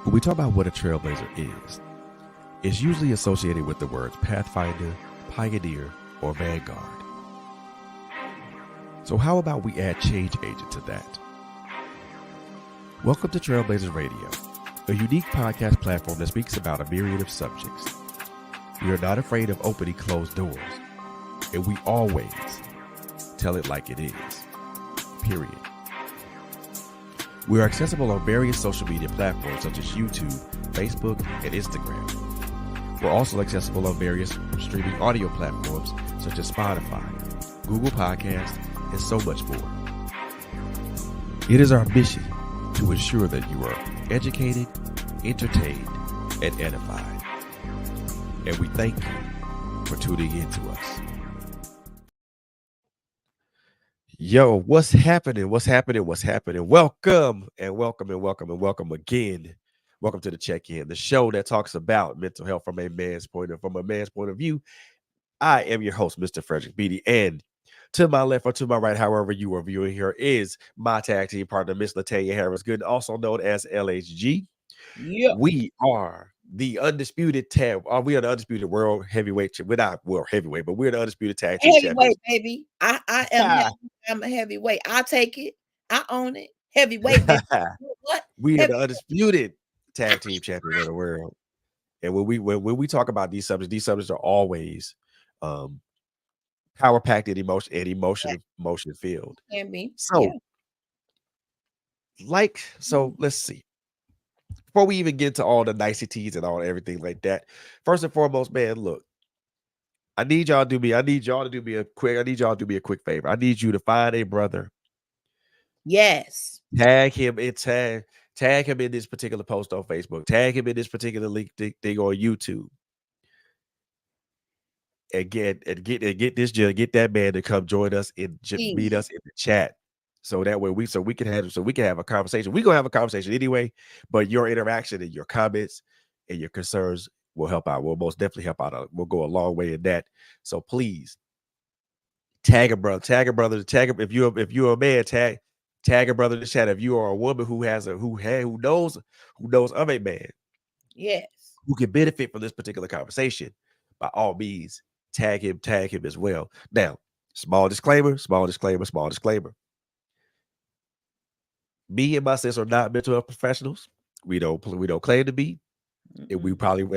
When we talk about what a trailblazer is, it's usually associated with the words pathfinder, pioneer, or vanguard. So how about we add change agent to that? Welcome to Trailblazers Radio, a unique podcast platform that speaks about a myriad of subjects. We are not afraid of opening closed doors, and we always tell it like it is, period. We are accessible on various social media platforms such as YouTube, Facebook, and Instagram. We're also accessible on various streaming audio platforms such as Spotify, Google Podcasts, and so much more. It is our mission to ensure that you are educated, entertained, and edified. And we thank you for tuning in to us. Yo, what's happening? What's happening? What's happening? Welcome and welcome and welcome and welcome again. Welcome to the check-in, the show that talks about mental health from a man's point of view. I am your host, Mr. Frederick Beatty, and to my left or to my right, however you are viewing here, is my tag team partner, Miss Latanya Harris Good, also known as LHG. Yeah. We are the undisputed we are the undisputed world heavyweight. We're not world heavyweight, but we're the undisputed tag team champions. Heavyweight, baby. I am. I'm a heavyweight. I'll take it. I own it. Heavyweight, baby. What? We are the undisputed tag team champions of the world. And when we talk about these subjects are always power packed and emotion filled. Can be. So, let's see. Before we even get to all the niceties and all everything like that, first and foremost, man, look, I need y'all to do me a quick favor. I need you to find a brother. Yes. Tag him in this particular post on Facebook. Tag him in this particular link thing on YouTube. And get that man to come join us and meet us in the chat. So that way we can have a conversation. We're gonna have a conversation anyway, but your interaction and your comments and your concerns will help out. We'll most definitely help out. We'll go a long way in that. So please tag a brother, tag him. If you're a man, tag a brother in the chat. If you are a woman who knows of a man, yes, who can benefit from this particular conversation, by all means, tag him as well. Now, small disclaimer. Me and my sis are not mental health professionals. We don't claim to be. And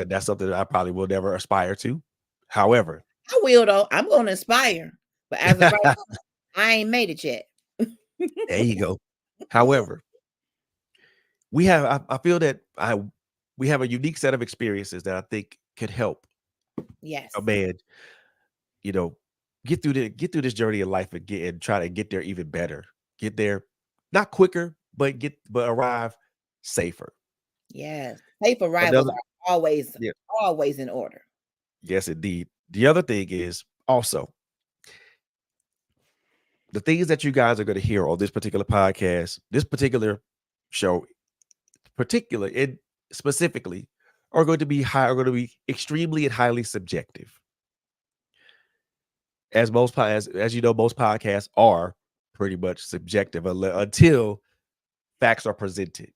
that's something that I probably will never aspire to. However, I will though. I'm going to aspire, but as of right now, I ain't made it yet. There you go. However, we have. I feel that we have a unique set of experiences that I think could help. Yes, a man, get through this journey in life and try to get there even better. Get there, not quicker, but arrive safer. Yes, safe arrivals are always in order. Yes, indeed. The other thing is also the things that you guys are going to hear on this particular podcast, this particular show, specifically, are going to be extremely and highly subjective. As most podcasts are pretty much subjective until facts are presented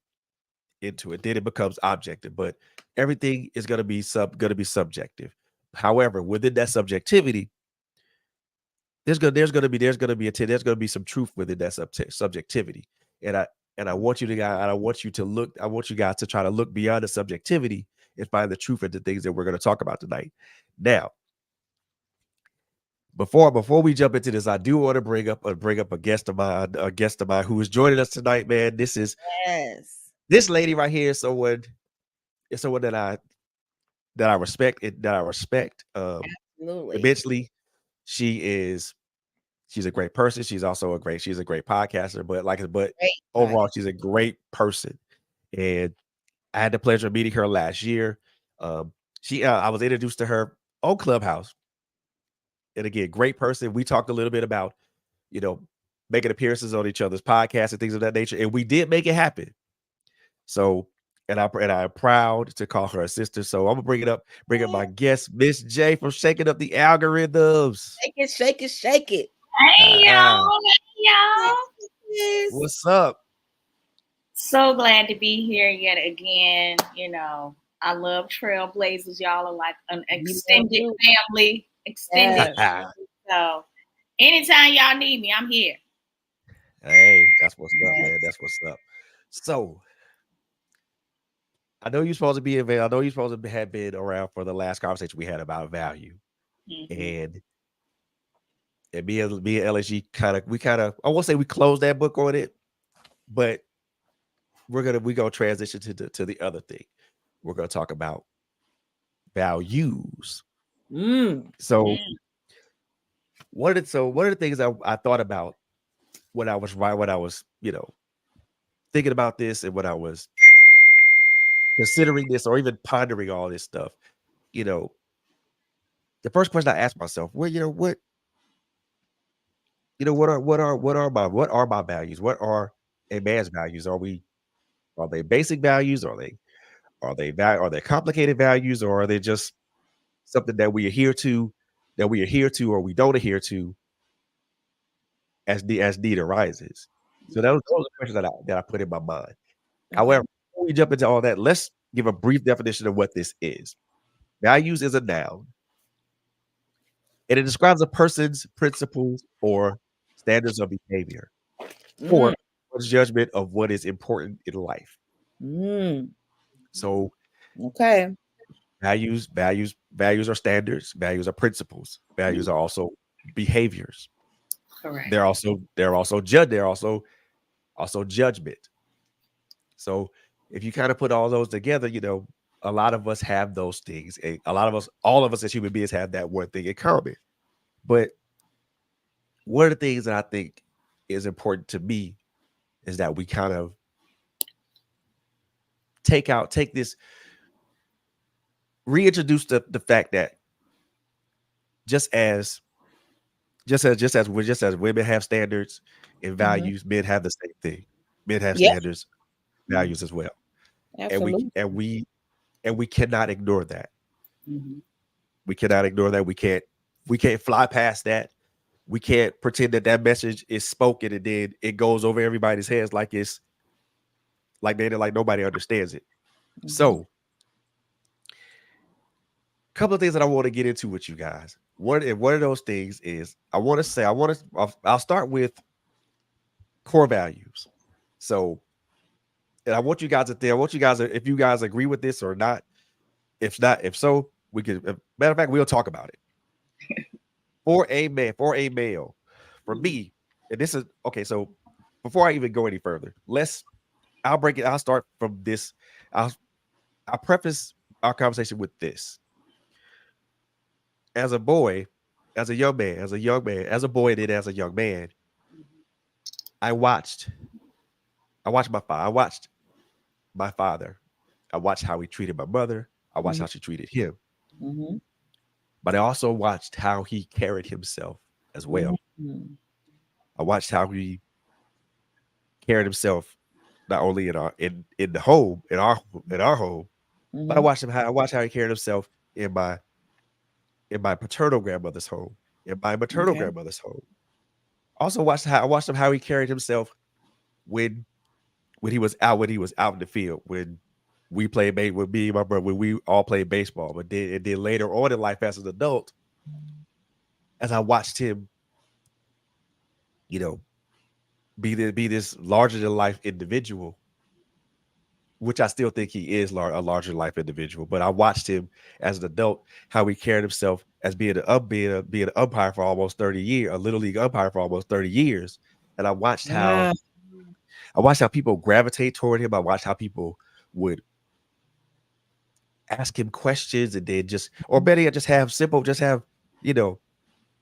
into it. Then it becomes objective. But everything is going to be subjective. However, within that subjectivity, there's going to be some truth within that subjectivity. And I want you guys to try to look beyond the subjectivity and find the truth in the things that we're going to talk about tonight. Now, before we jump into this, I do want to bring up a guest of mine who is joining us tonight, man. This this lady right here is someone that I respect. Absolutely. Eventually, she's a great person. She's also a great podcaster, but overall, she's a great person. And I had the pleasure of meeting her last year. I was introduced to her on Clubhouse. And again, great person. We talked a little bit about, making appearances on each other's podcasts and things of that nature. And we did make it happen. So, and I'm proud to call her a sister. So I'm gonna bring up my guest, Miss J from Shaking Up the Algorithms. Shake it. Hey y'all. What's up? So glad to be here yet again. I love Trailblazers. Y'all are like an We love extended you. family, extended Yes. family. So anytime y'all need me, I'm here. Hey, that's what's up, man. Yes. That's what's up. So I know you're supposed to be available. I know you're supposed to have been around for the last conversation we had about value. Hmm. And me and LSG we kind of I won't say we closed that book on it, but we're gonna transition to the other thing. We're gonna talk about values. Mm. So one of the things I thought about when I was thinking about this and when I was considering this or even pondering all this stuff, you know, the first question I asked myself, well, what are my values? What are a man's values? Are they basic values? Are they complicated values, or are they just something that we adhere to or we don't adhere to as need arises? So those are questions that I put in my mind. Okay. However, before we jump into all that, let's give a brief definition of what this is. Values is a noun, and it describes a person's principles or standards of behavior Mm. or one's judgment of what is important in life. Mm. So Okay. values are standards, values are principles, values are also behaviors. Correct. They're also judgment. So if you kind of put all those together, a lot of us have those things. All of us as human beings have that one thing in common. But one of the things that I think is important to me is that we kind of take this, reintroduce the fact that just as just as women have standards and Hmm. values, men have the same thing. Men have Yep. standards, values as well. And we Absolutely. and we and we cannot ignore that. Mm-hmm. We cannot ignore that. We can't fly past that. We can't pretend that message is spoken and then it goes over everybody's heads like nobody understands it. Hmm. So, a couple of things that I want to get into with you guys. One of those things is I'll start with core values. So, and I want you guys if you guys agree with this or not. If so, we could. Matter of fact, we'll talk about it. For a male, for me, and this is okay. So, before I even go any further, I'll break it. I'll start from this. I'll I'll preface our conversation with this. As a boy, as a boy, and then as a young man, I watched. I watched my father. I watched how he treated my mother. I watched Hmm. how she treated him. Hmm. But I also watched how he carried himself as well. Hmm. I watched how he carried himself not only in the home in our home, but Hmm. I watched how he carried himself in my paternal grandmother's home, in my maternal Okay. grandmother's home. I watched him how he carried himself when when he was out in the field, when we played with me and my brother, when we all played baseball. But then later on in life as an adult, as I watched him, you know, be this larger than life individual, which I still think he is a larger life individual. But I watched him as an adult, how he carried himself as being an umpire for almost 30 years, a little league umpire for almost 30 years. And Ah. I watched how people gravitate toward him. I watched how people would ask him questions and then or better yet, just have, you know,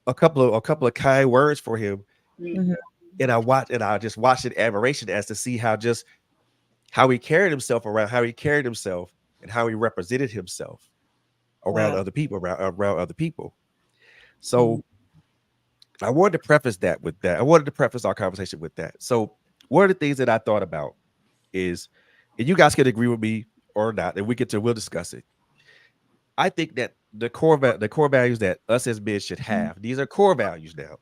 a couple of kind words for him. Hmm. And I just watched in admiration as to see how he carried himself and how he represented himself around Wow. other people, around other people. Mm. So I wanted to preface that with that. I wanted to preface our conversation with that. So one of the things that I thought about is, and you guys can agree with me or not, and we'll discuss it. I think that the core values that us as men should have, these are core values now,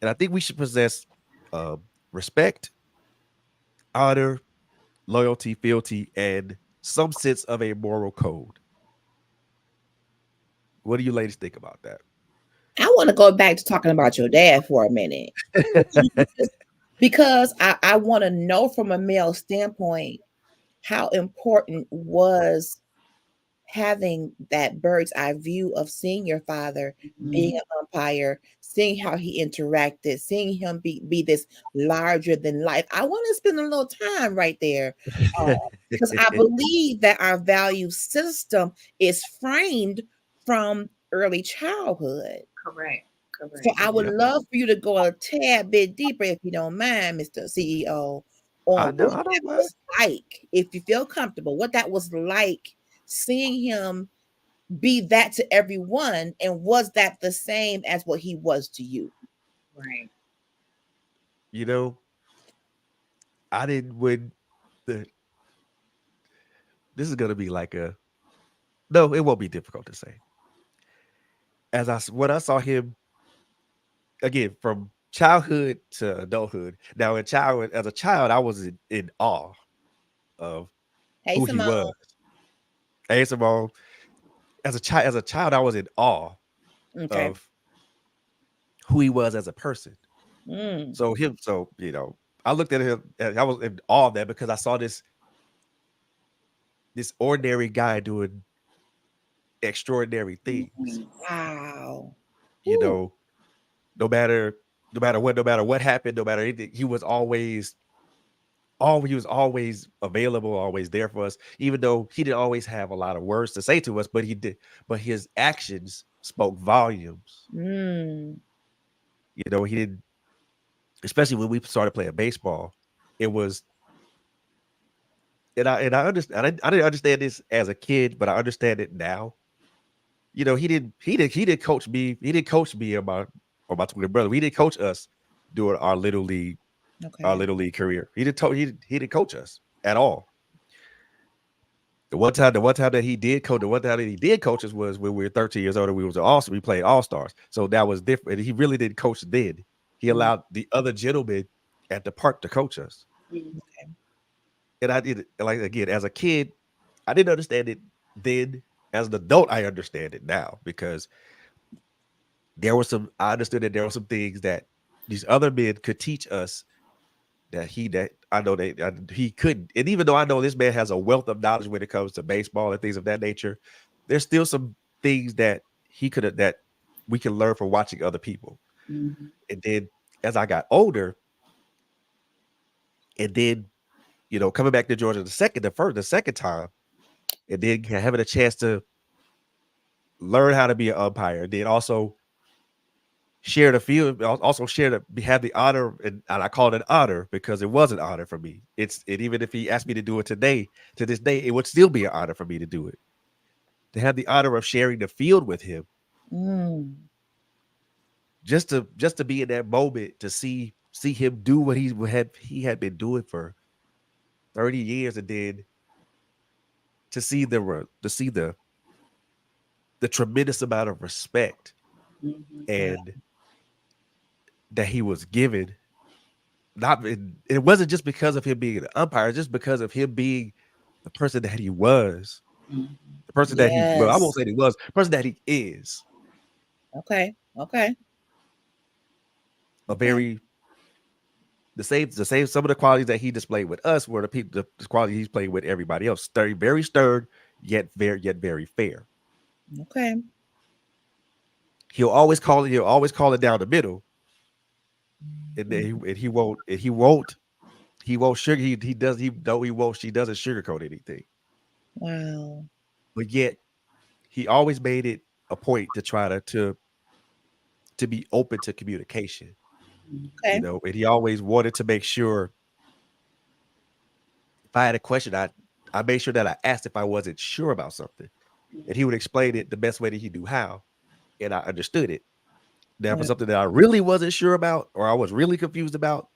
and I think we should possess respect, honor, loyalty, fealty, and some sense of a moral code. What do you ladies think about that? I want to go back to talking about your dad for a minute. Because I want to know from a male standpoint how important was having that bird's eye view of seeing your father being an umpire, seeing how he interacted, seeing him be this larger than life. I want to spend a little time right there because I believe that our value system is framed from early childhood. Correct. So Correct. I would Yep. love for you to go a tad bit deeper, if you don't mind, Mr. CEO, I on know. what I that don't mind. was like, if you feel comfortable, what that was like seeing him be that to everyone, and was that the same as what he was to you? Right. You know, I didn't when the this is gonna be like a no, it won't be difficult to say. When I saw him again from childhood to adulthood. Now, as a child, I was in awe of Hey, who he Simone. was. Simone, as a child, I was in awe Okay. of who he was as a person. Mm. So I looked at him and I was in awe of that because I saw this ordinary guy doing extraordinary things. Wow. You Ooh. know, no matter no matter what happened, no matter anything, he was always available, always there for us, even though he didn't always have a lot of words to say to us, but he did, but his actions spoke volumes. Mm. He didn't, especially when we started playing baseball, it was, and I understand, I didn't understand this as a kid, but I understand it now. He didn't coach me or my twin brother. He didn't coach us during our Okay. little league career. He didn't coach us at all. The one time that he did coach us was when we were 13 years old and we played all stars. So that was different. He really didn't coach then. He allowed the other gentlemen at the park to coach us. Mm-hmm. And I did it like again as a kid, I didn't understand it then. As an adult, I understand it now because I understood that there were some things that these other men could teach us that I know that he couldn't. And even though I know this man has a wealth of knowledge when it comes to baseball and things of that nature, there's still some things that that we can learn from watching other people. Mm-hmm. And then as I got older, and then coming back to Georgia the second time, and then having a chance to learn how to be an umpire, then also share the field, also have the honor, and I call it an honor because it was an honor for me. Even if he asked me to do it today, to this day, it would still be an honor for me to do it. To have the honor of sharing the field with him, Mm. just to be in that moment to see him do what he had been doing for 30 years, and then to see the tremendous amount of respect Mm-hmm. Wow. and that he was given. It wasn't just because of him being an umpire, just because of him being the person that he was, Mm-hmm. the person that I won't Yes. say that he was, the person that he is, Okay. Okay. a Okay. very the same. Some of the qualities that he displayed with us were the qualities he's played with everybody else. Very stern, yet very fair. Okay. He'll always call it down the middle, and then he won't sugar he does he though he won't she doesn't sugarcoat anything, Wow. but yet he always made it a point to try to be open to communication, Okay. and he always wanted to make sure if I had a question, I made sure that I asked if I wasn't sure about something, and he would explain it the best way that he knew how, and I understood it. Now, for Wow. something that I really wasn't sure about or I was really confused about,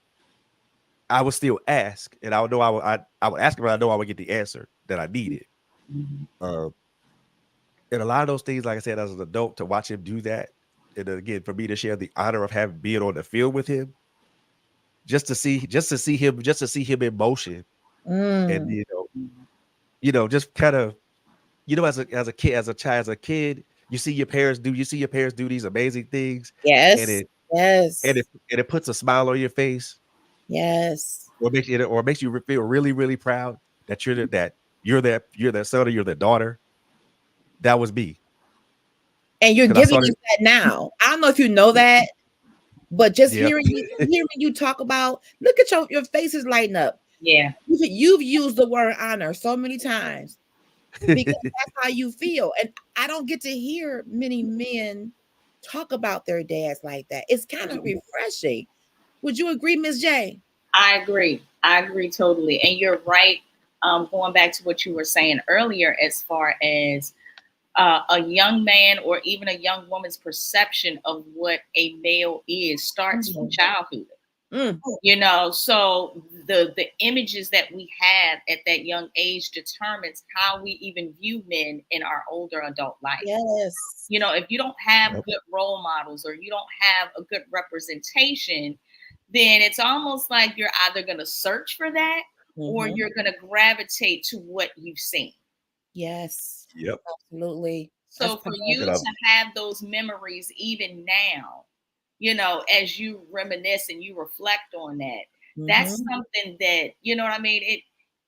I would still ask, and I would know I would ask him, and I know I would get the answer that I needed. Mm-hmm. Uh, and a lot of those things, like I said, as an adult, to watch him do that, and again, for me to share the honor of having being on the field with him, just to see him in motion, and Mm. just kind of, as a kid, as a child, as a kid, you see your parents do these amazing things, and Yes. it and Yes. it and it puts a smile on your face, Yes. or makes you feel really, really proud that you're that son or you're the daughter. That was me. And you're Because I giving started. us that now. I don't know if you know that, but just Yep. hearing you talk about, look at your faces lighting up. Yeah. You've used the word honor so many times because that's how you feel. And I don't get to hear many men talk about their dads like that. It's kind of refreshing. Would you agree, Miss J? I agree. I agree totally. And you're right. Going back to what you were saying earlier, as far as a young man or even a young woman's perception of what a male is starts from childhood. Mm. So the images that we have at that young age determines how we even view men in our older adult life. Yes. If you don't have Yep. good role models or you don't have a good representation, then it's almost like you're either going to search for that or Mm-hmm. you're going to gravitate to what you've seen. Yes. Yep. Absolutely. That's So for you And powerful. to have those memories even now, as you reminisce and you reflect on that, that's Mm-hmm. something that, you know what I mean?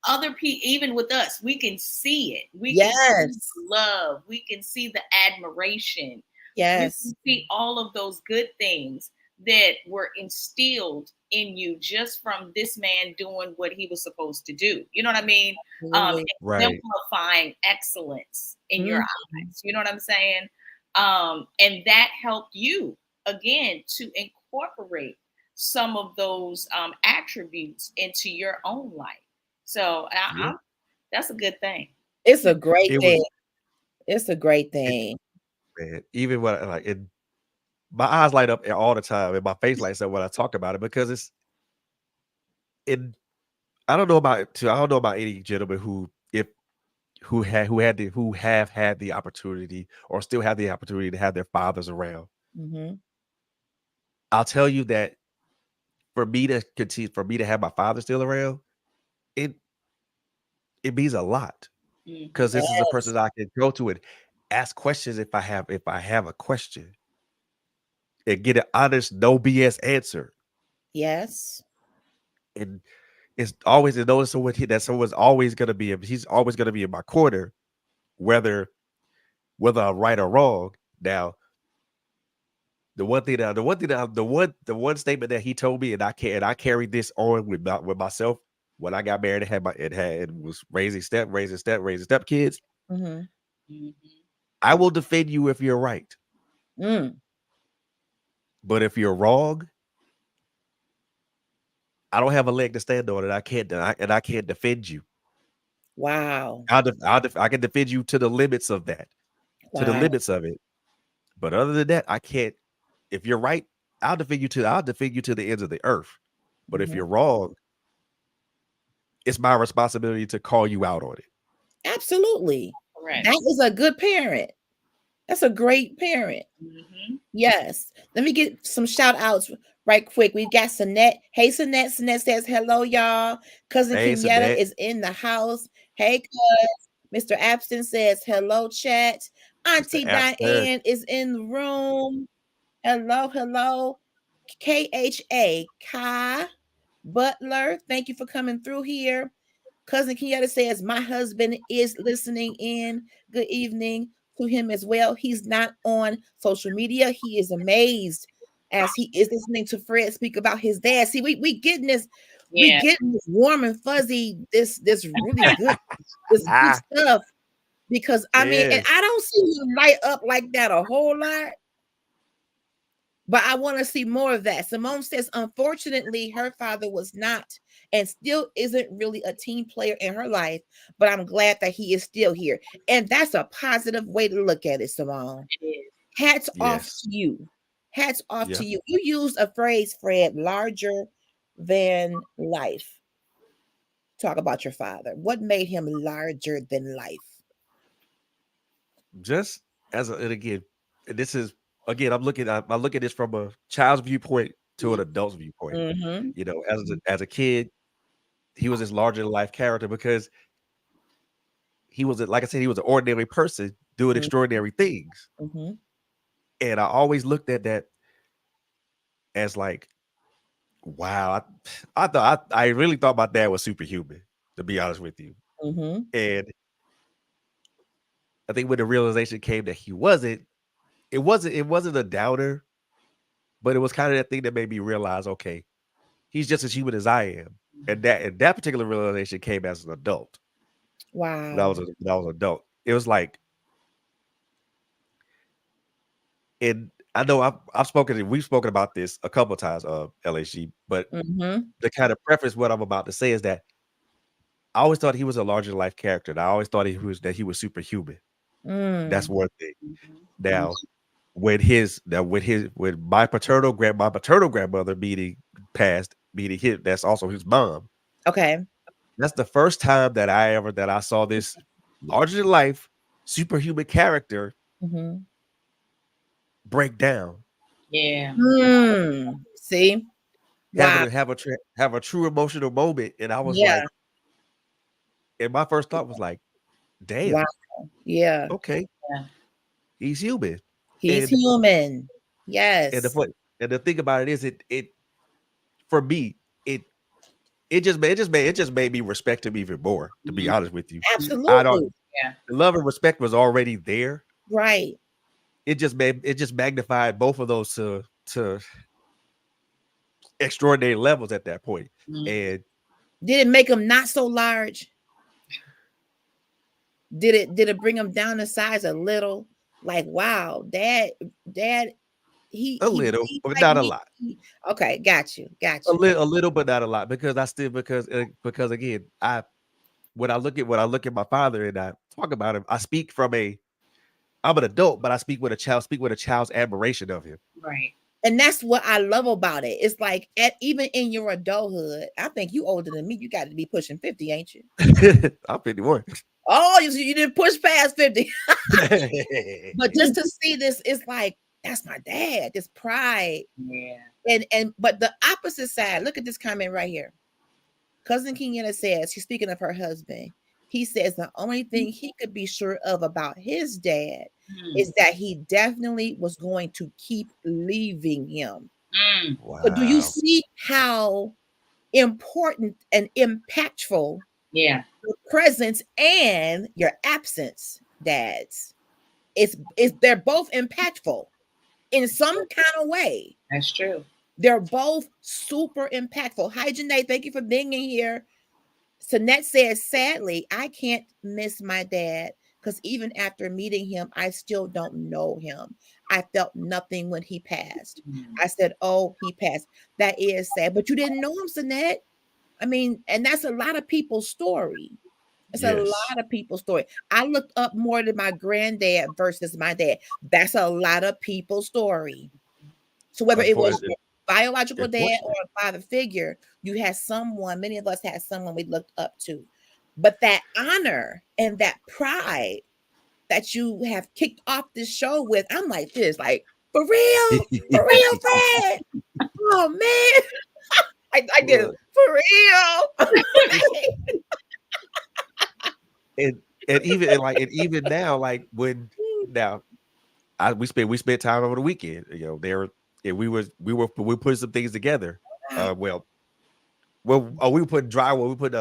Other people, even with us, we can see it. We can see Yes. the love. We can see the admiration. We Yes. can see all of those good things that were instilled in you just from this man doing what he was supposed to do. You know what I mean? Absolutely. right. Exemplifying excellence in your Mm-hmm. eyes. You know what I'm saying? And that helped you again to incorporate some of those attributes into your own life. So Yep. that's a good thing. It's a great It thing. was It's a great it, thing. man. Even when my eyes light up all the time, and my face lights up when I talk about it, because it. I don't know about any gentleman who have had the opportunity or still have the opportunity to have their fathers around. Mm-hmm. I'll tell you that for me to have my father still around, it it means a lot, because Mm-hmm. this is a person Yes. that I can go to and ask questions if I have a question, and get an honest, no BS answer. Yes. And it's always, and knowing that someone's always gonna he's always gonna be in my corner, whether I'm right or wrong. Now, the one statement that he told me, and I carried this on with myself when I got married and was raising step kids. Mm-hmm. Mm-hmm. I will defend you if you're right, Mm. but if you're wrong, I don't have a leg to stand on, and I can't defend you. Wow. I can defend you to the limits of that, to the Wow. limits of it. But other than that, I can't. If you're right, I'll defend you to the ends of the earth. But if Mm-hmm. you're wrong, it's my responsibility to call you out on it. Absolutely. Correct. That is a good parent. That's a great parent. Mm-hmm. Yes. Let me get some shout outs right quick. We've got Sinette. Hey, Sinette. Sinette says, hello, y'all. Cousin Hey, Kenyatta Sadet, is in the house. Hey, Mr. Abston says, hello, chat. Mr. Auntie Abster. Diane is in the room. Hello, hello. KHA, Kai Butler. Thank you for coming through here. Cousin Kenyatta says, my husband is listening in. Good evening to him as well. He's not on social media. He is amazed as he is listening to Fred speak about his dad. See, we Yeah. getting this warm and fuzzy, this really good, this good Ah, stuff. Because I mean, and yeah. I don't see him light up like that a whole lot. But I want to see more of that. Simone says, unfortunately, her father was not and still isn't really a team player in her life, but I'm glad that he is still here. And that's a positive way to look at it, Simone. It is. Hats off Yes. to you. Hats off to Yep. you. You used a phrase, Fred, larger than life. Talk about your father. What made him larger than life? Just and again, this is again, I look at this from a child's viewpoint, to an adult's viewpoint. Mm-hmm. You know, as a kid, he was this larger than life character because he was like I said, he was an ordinary person doing extraordinary things. Mm-hmm. And I always looked at that as like, wow, I thought I really thought my dad was superhuman, to be honest with you. Mm-hmm. And I think when the realization came that he wasn't, it wasn't a doubter, but it was kind of that thing that made me realize, okay, he's just as human as I am. And that particular realization came as an adult. Wow. When I was an adult. It was like, and I know we've spoken about this a couple of times, LHG, but Mm-hmm. to kind of preface what I'm about to say is that I always thought he was a larger than life character. And I always thought he was superhuman. That's Mm. one thing. Mhm. Now, when my paternal grandmother meeting passed, meeting him, that's also his mom. Okay. That's the first time that I saw this larger than life superhuman character Mm-hmm. break down, Yeah. See? having Wow. to have a true emotional moment, and I was Yeah. like, and my first thought was like, Wow. damn, Yeah. okay, Yeah. he's human, He's and human. and the Yes. fun, and the thing about it is, it for me, it it just made me respect him even more. To be Mhm. honest with you, I don't Absolutely. Yeah. the love and respect was already there. Right. It just magnified both of those to extraordinary levels at that point. Mhm. And Did it make him not so large? Did it bring him down in size a little? Like, wow, dad, a he little, breathes but like not a me. lot. Okay, got you. Got you. A little, but not a lot, because I still because again, I when I look at my father and I talk about him, I speak from a I'm an adult, but I speak with a child's admiration of him. Right. And that's what I love about it. It's like even in your adulthood, I think you older than me. You got to be pushing 50, ain't you? I'm 51. Oh, you didn't push past 50. But just to see this, it's like, that's my dad, this pride. Yeah. And but the opposite side, look at this comment right here. Cousin Kenyatta says, she's speaking of her husband. He says the only thing he could be sure of about his dad Mm. is that he definitely was going to keep leaving him. Mm. So do you Wow. see how important and impactful Yeah. your presence and your absence, dads? It's they're both impactful in some kind of way. That's true. They're both super impactful. Hi, Janae. Thank you for being in here. Sanette says, sadly, I can't miss my dad because even after meeting him, I still don't know him. I felt nothing when he passed. Mm. I said, oh, he passed. That is sad. But you didn't know him, Sanette. I mean, and that's a lot of people's story. It's a Yes. lot of people's story. I looked up more than my granddad versus my dad. That's a lot of people's story. So whether it was Unfortunately, your biological dad or unfortunately. a father figure, you had someone, many of us had someone we looked up to. But that honor and that pride that you have kicked off this show with, I'm like this, like, for real, Fred. Oh man. I did it Look, for real. and and even now, like when now we spent time over the weekend. You know, there and we put some things together. Wow. Well, we put drywall, we put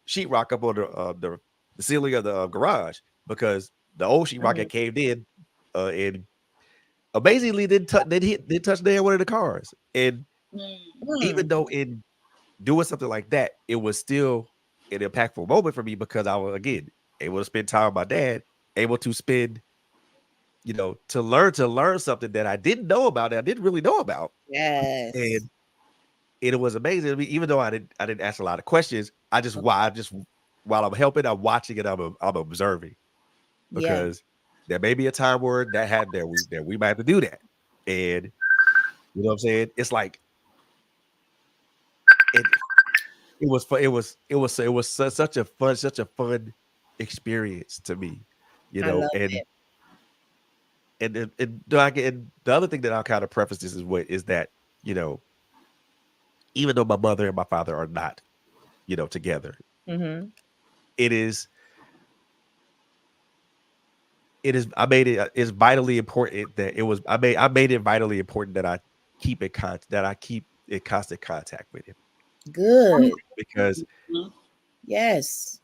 sheetrock up on the ceiling of the garage because the old sheetrock Mhm. had caved in, and amazingly didn't touch the one of the cars. And Mm. even Mm. though in doing something like that, it was still an impactful moment for me because I was again able to spend time with my dad, able to spend, to learn something that I didn't know about, that I didn't really know about. Yes. And it was amazing. I mean, even though I didn't ask a lot of questions, I just while I'm helping, I'm watching it, I'm observing, Yeah. because there may be a time where that we might have to do that. And you know what I'm saying? It's like it it was fun. It was such a fun experience to me, I love and it. and the other thing that I'll kind of preface this is that, you know, even though my mother and my father are not, together, Mm-hmm. it is I made it it's vitally important that it was I made it vitally important that I keep in constant contact with him Good. because Mhm. Yes.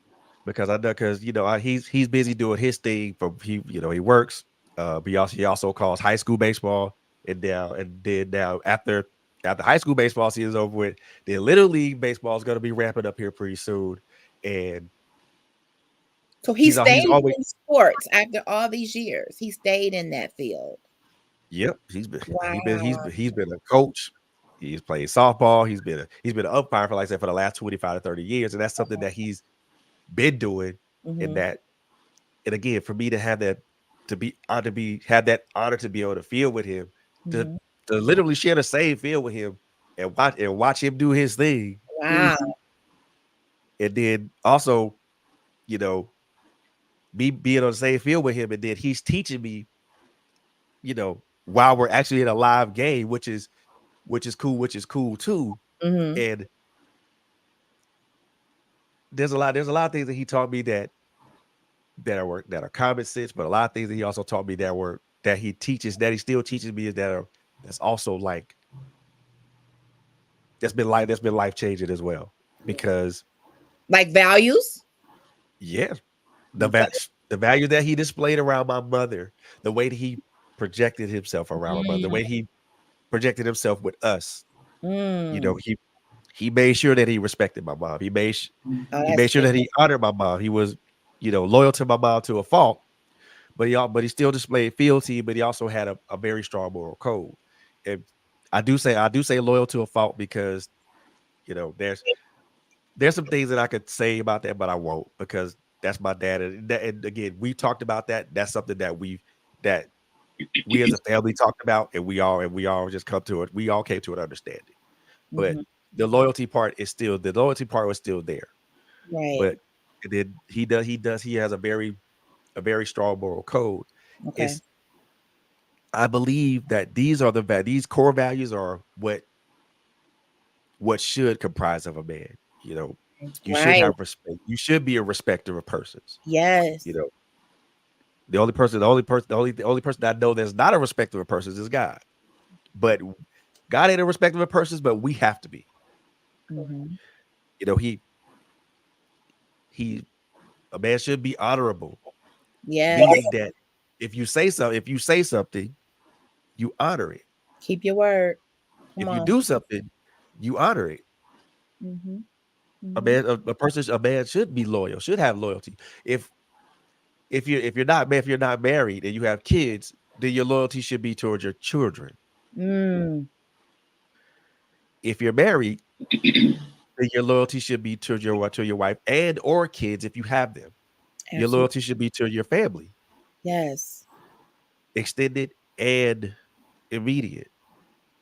I know because he's busy doing his thing from he works but he also calls high school baseball and then now after high school baseball season is over with, then little league baseball is going to be ramping up here pretty soon, and So he he's stayed always in sports after all these years. He stayed in that field. yep, Wow. he's been a coach. He's played softball. He's been an umpire for like I said for the last 25 to 30 years, and that's something that he's been doing. And Mm-hmm. that, and again, for me to have that, have that honor to be able to field with him, to Mm-hmm. to literally share the same field with him and watch him do his thing, Wow. and then also, you know, me being on the same field with him, and then he's teaching me, while we're actually in a live game, which is cool too. Mm-hmm. And there's a lot of things that he taught me that are common sense, but a lot of things that he also taught me that he still teaches me is that's also like that's been life changing as well. Because Like values. yeah, Okay. the value that he displayed around my mother, the way that he projected himself around my mother, the way Mm. he projected himself with us, Mm. he made sure that he respected my mom. Oh, He that's made sure good. that he honored my mom. He was, loyal to my mom to a fault, but he still displayed fealty, but he also had a very strong moral code. And I do say loyal to a fault because, there's some things that I could say about that, but I won't because that's my dad. And again, we talked about that. That's something that we as a family talked about, and we all just come to it. We all came to an understanding. But Mm-hmm. the loyalty part was still there. Right. But then he has a very strong moral code. Okay. It's I believe that these core values are what should comprise of a man. You should Right. have respect. You should be a respecter of persons. You Yes. know, the only person I know that's not a respecter of persons is God. But God ain't a respecter of persons, but we have to be. Mm-hmm. You know, he a man should be honorable, Yes. meaning that if you say something, you honor it. Keep your word. Come If you on. do something, you honor it. Mm-hmm. Mm-hmm. A man should be loyal, should have loyalty. If if you're not married and you have kids, then your loyalty should be towards your children. Mm. If you're married, then your loyalty should be to your wife and or kids if you have them. Your Absolutely. loyalty should be to your family, Yes. extended and immediate.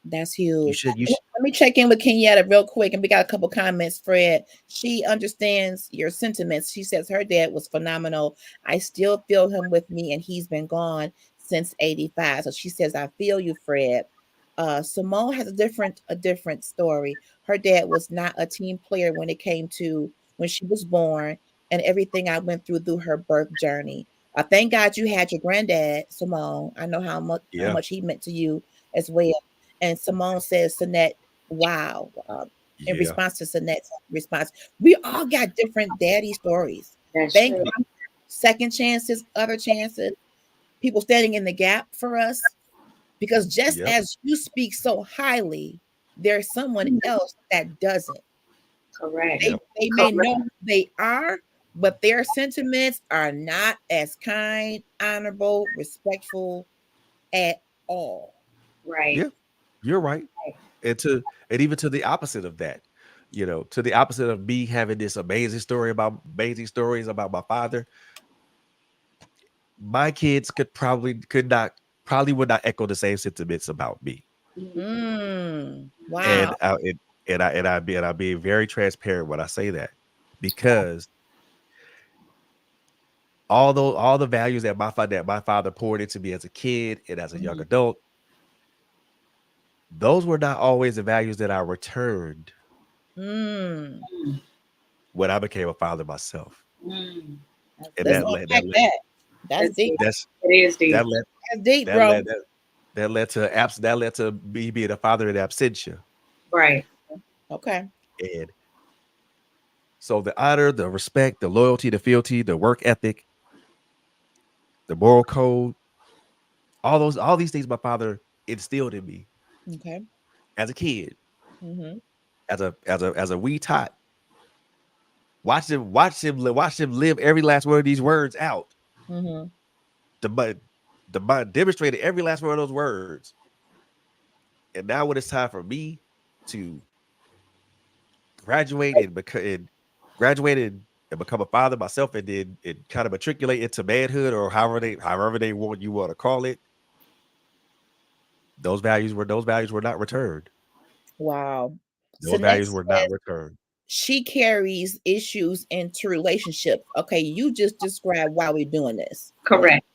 That's You huge. should you should Let me check in with Kenyatta real quick, and we got a couple comments. Fred, she understands your sentiments. She says her dad was phenomenal. I still feel him with me, and he's been gone since '85. So she says, "I feel you, Fred." Simone has a different story. Her dad was not a team player when it came to when she was born, and everything I went through her birth journey. Thank God you had your granddad, Simone. I know how yeah, much he meant to you as well. And Simone says, Sinette, wow. In yeah, response to Sinette's response, we all got different daddy stories. That's Thank true. God. Second chances, other chances, people standing in the gap for us. Because just yep, as you speak so highly, there's someone else that doesn't. Correct. They, yep, they may Correct. know who they are, but their sentiments are not as kind, honorable, respectful at all. Right. yeah. You're right. And even to the opposite of that, to the opposite of me having this amazing stories about my father, my kids probably would not echo the same sentiments about me. Wow. And I'd be very transparent when I say that because all the values that my father poured into me as a kid and as a young Mhm. adult, those were not always the values that I returned Mm. when I became a father myself. Mm. And Let's that led unpack that. That's That's deep. deep. that's It is that deep. led That's deep, that bro. led that led to me being a father in absentia. Right. Okay. And so the honor, the respect, the loyalty, the fealty, the work ethic, the moral code, all these things my father instilled in me Okay. as a kid, Mm-hmm. as a wee tot. Watch him live every last one of these words out. Mm-hmm. The but the mind demonstrated every last one of those words. And now when it's time for me to graduate and become a father myself, and then it kind of matriculate into manhood, or however they want you want to call it, those values were not returned. Wow. So Those values next were not says returned. she carries issues into relationships. Okay, you just described why we're doing this. Okay. Correct.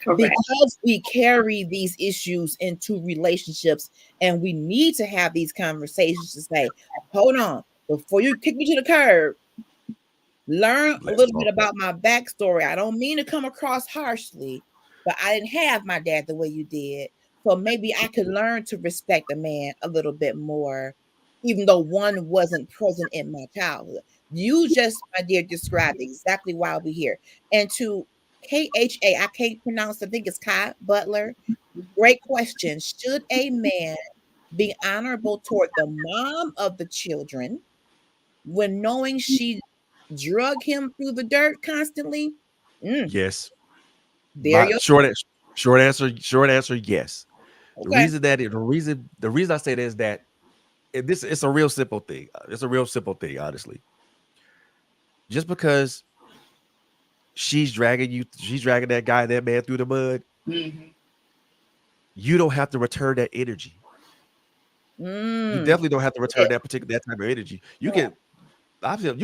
Correct. Because we carry these issues into relationships and we need to have these conversations to say, hold on, before you kick me to the curb, learn a Let's little talk bit about about my backstory. I don't mean to come across harshly, but I didn't have my dad the way you did. So maybe I could learn to respect a man a little bit more, even though one wasn't present in my childhood. You just, my dear, described exactly why we're here. And to KHA, I can't pronounce, I think it's Kai Butler. Great question. Should a man be honorable toward the mom of the children when knowing she drug him through the dirt constantly? Mm, yes. there My you short answer, yes. okay. The reason I say that is that it's a real simple thing. It's a real simple thing, honestly. Just because she's dragging that man through the mud, Mm-hmm. you don't have to return that energy. You Mm, definitely don't have to return yeah, that type of energy. You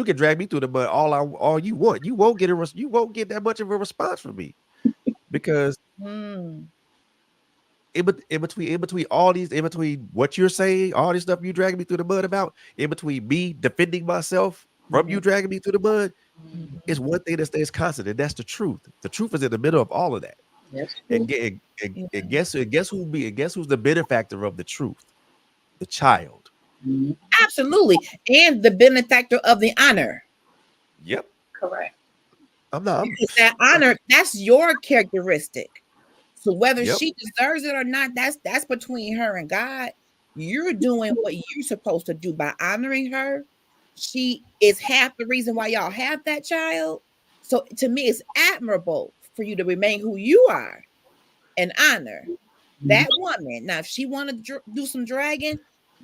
can drag me through the mud all you want. You won't get that much of a response from me, because mm, in between what you're saying, all this stuff you dragging me through the mud about, in between me defending myself from mhm, you dragging me through the mud, mhm, is one thing that stays constant, and that's the truth. The truth is in the middle of all of that. That's And, true. yeah, guess who's the benefactor of the truth? The child. Mm-hmm. absolutely. And the benefactor of the honor. Yep. Correct. I'm not. I'm. Because that honor, that's your characteristic. So whether Yep. she deserves it or not, that's between her and God. You're doing what you're supposed to do by honoring her. She is half the reason why y'all have that child. So to me, it's admirable for you to remain who you are and honor Mm-hmm. that woman. Now, if she want to do some dragging,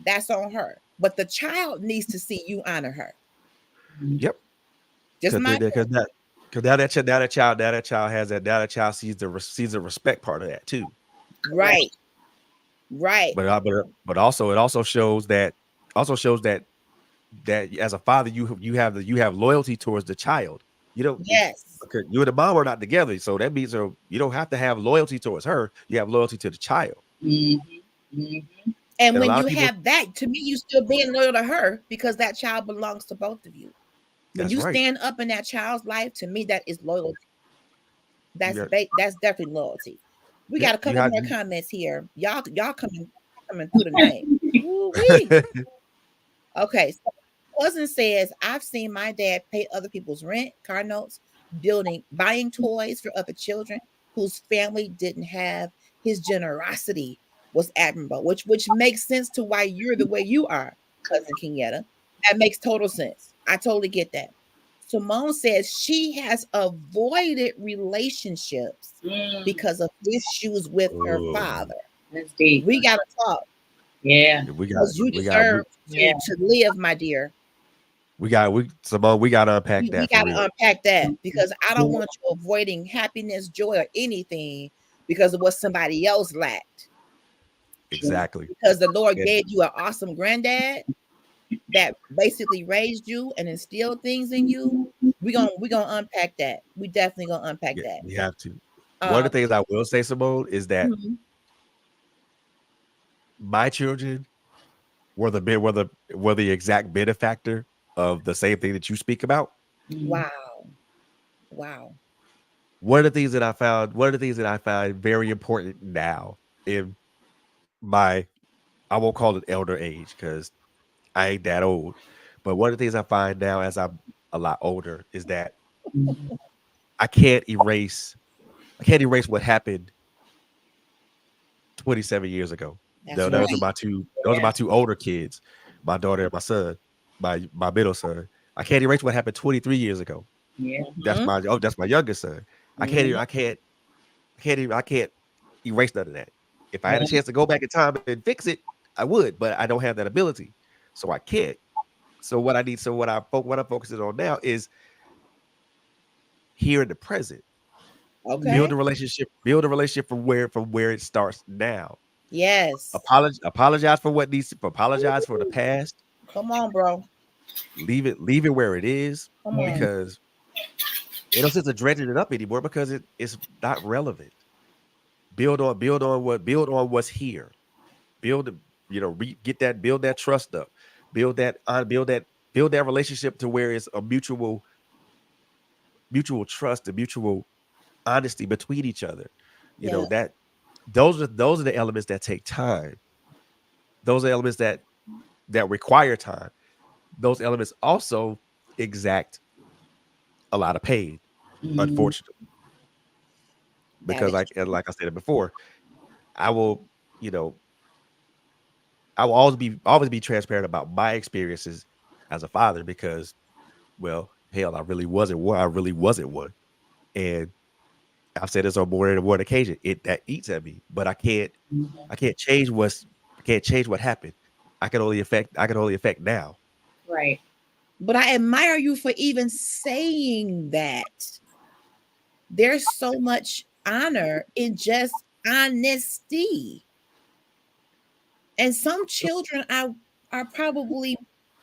that's on her. But the child needs to see you honor her. Yep. Just my Because that because now that child has that now that child sees the respect part of that too. Correct. right, right. But also it also shows that as a father you have loyalty towards the child. You don't Yes. because you and the mom are not together, so that means you don't have to have loyalty towards her. You have loyalty to the child. Mm-hmm. Mm-hmm. And And a when lot you of people, have that, to me, you still being loyal to her because that child belongs to both of you. When that's you right. stand up in that child's life, to me, that is loyalty. You got That's definitely loyalty. We got yep. a couple more comments here. Y'all coming through tonight. Ooh wee. Okay, so cousin says, I've seen my dad pay other people's rent, car notes, buying toys for other children whose family didn't have. His generosity was admirable, which makes sense to why you're the way you are, cousin Kenyatta. That makes total sense. I totally get that. Simone says she has avoided relationships Mm. because of issues with her Oh, father. That's deep. We gotta talk Yeah. yeah, because you we got deserve Yeah. to live, my dear. Simone, we gotta unpack We that for got to real. unpack that because I don't want you avoiding happiness, joy, or anything because of what somebody else lacked. True. Exactly. Because the Lord And gave you an awesome granddad that basically raised you and instilled things in you. We gonna unpack that. We definitely gonna unpack yeah, that. we have to. One of the Um, things I will say, Simone, is that mhm, my children were the exact benefactor of the same thing that you speak about. Wow. Wow. One of the things that I found, very important now in my, I won't call it elder age because I ain't that old, but one of the things I find now as I'm a lot older is that I can't erase, what happened 27 years ago. That's right. Those are my two older kids, my daughter and my son, my middle son. I can't erase what happened 23 years ago. Yeah. That's my youngest son. I can't Mhm. even I can't erase none of that. If I had a Yeah. chance to go back in time and fix it, I would, but I don't have that ability. So I can't. So what I'm focusing on now is here in the present. Okay. Build a relationship from where it starts now. Yes. Apologize for what needs to apologize for the past. Come on, bro. Leave it where it is Come Yeah. on. because it don't sense to dredging it up anymore because it's not relevant. Build on what's here. Build get that build that trust up. Build that build that relationship to where it's a mutual trust and mutual honesty between each other. You Yeah. know that those are the elements that take time. Those are elements that require time. Those elements also exact a lot of pain, Mhm. unfortunately, That because is like I said before, I will, you know, I will always be transparent about my experiences as a father because, well, hell, I really wasn't one. I really wasn't one, and I've said this on more than one occasion. It that eats at me, but I can't change I can't change what happened. I can only affect now. Right. but I admire you for even saying that. There's so much honor in just honesty. And some children are probably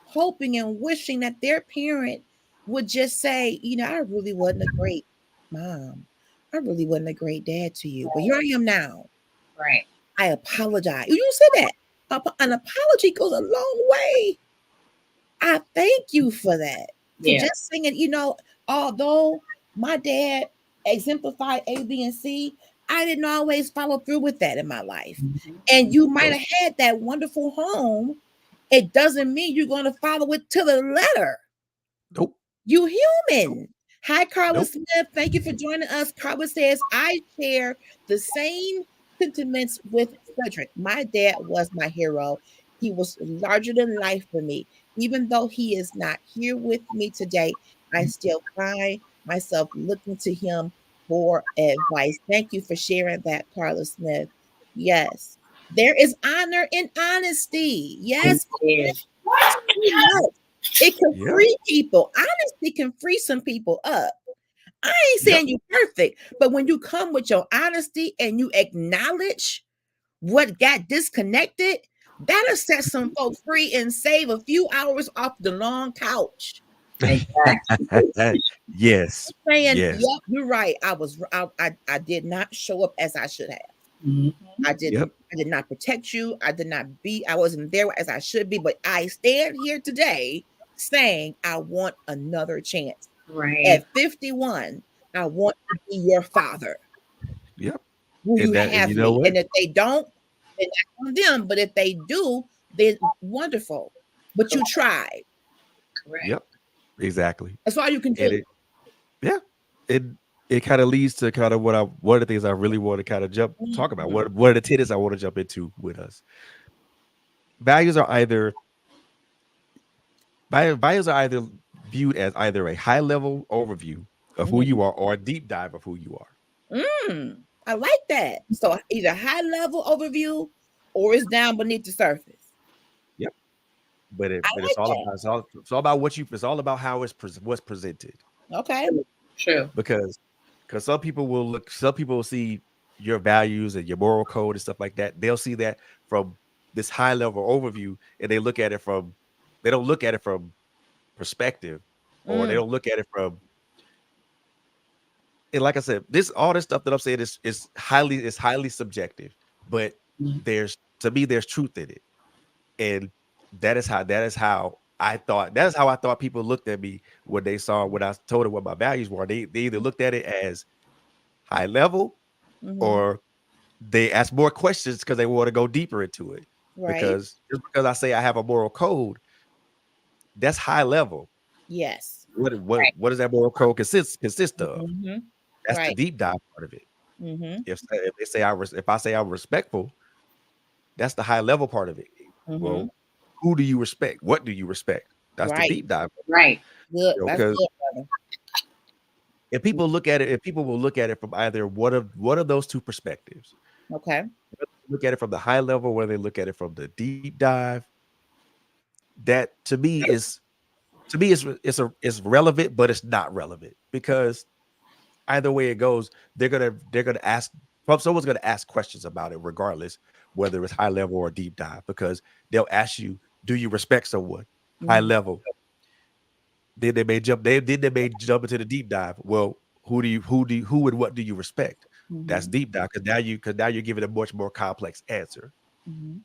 hoping and wishing that their parent would just say, I really wasn't a great mom. I really wasn't a great dad to you. But here I am now. Right. I apologize. You said that. An apology goes a long way. I thank you for that. For Yeah. just saying, although my dad exemplified A, B, and C, I didn't always follow through with that in my life. And you might Nope, have had that wonderful home. It doesn't mean you're going to follow it to the letter. nope, You nope, human. Hi, Carla nope. Smith. Thank you for joining us. Carla says, I share the same sentiments with Frederick. My dad was my hero. He was larger than life for me. Even though he is not here with me today, I still find myself looking to him for advice. Thank you for sharing that, Carla Smith. Yes. There is honor in honesty. Yes, Yeah. so much. It can Yeah, free people. Honesty can free some people up. I ain't yep, saying you perfect, but when you come with your honesty and you acknowledge what got disconnected, that'll set some folks free and save a few hours off the long couch. Exactly. yes, Saying, yes, yep, you're right. I did not show up as I should have. Mhm. yep, I did not protect you. I wasn't there as I should be, but I stand here today saying I want another chance. Right. At 51, I want to be your father. yep. Will you And have you know me? what? And if they don't, then that's on them. But if they do, then wonderful. But you Correct. tried. Correct. Yep, exactly. That's all you can And do. yeah, it it kind of leads to kind of one of the things I really want to kind of talk about. Mhm. What are the tenets I want to jump into with us? Values are either values are either viewed as either a high level overview of who Mhm. you are or a deep dive of who you are. I like that. So either high level overview or it's down beneath the surface. Yep. I But like that. it's all about it's all about how what's presented. Okay. True. Because some people will see your values and your moral code and stuff like that. They'll see that from this high level overview and they don't look at it from perspective, or they Mm, don't look at it from, and like I said, all this stuff that I'm saying is highly subjective, but Mhm. there's to me there's truth in it. And that is how I thought. That is how I thought people looked at me when they saw when I told them what my values were. They either looked at it as high level, Mm-hmm. or they ask more questions because they want to go deeper into it. Right. Because just because I say I have a moral code, that's high level. Yes. What does that moral code consist of? Mm-hmm. That's the Right. deep dive part of it. Mm-hmm. If they say if I say I'm respectful, that's the high level part of it. Mm-hmm. Well, who do you respect? What do you respect? That's the Right. deep dive. Right. Good. That's Because good, brother. if people look at it, if people will look at it from either one of those two perspectives, Okay. look at it from the high level, where they look at it from the deep dive, that it's relevant, but it's not relevant, because either way it goes, they're gonna ask, someone's gonna ask questions about it, regardless whether it's high level or deep dive, because they'll ask you, do you respect someone? High Mm-hmm. level. Then they may jump into the deep dive. Well, who and what do you respect? That's Mm-hmm. deep dive, because now you're giving a much more complex answer. Mm-hmm.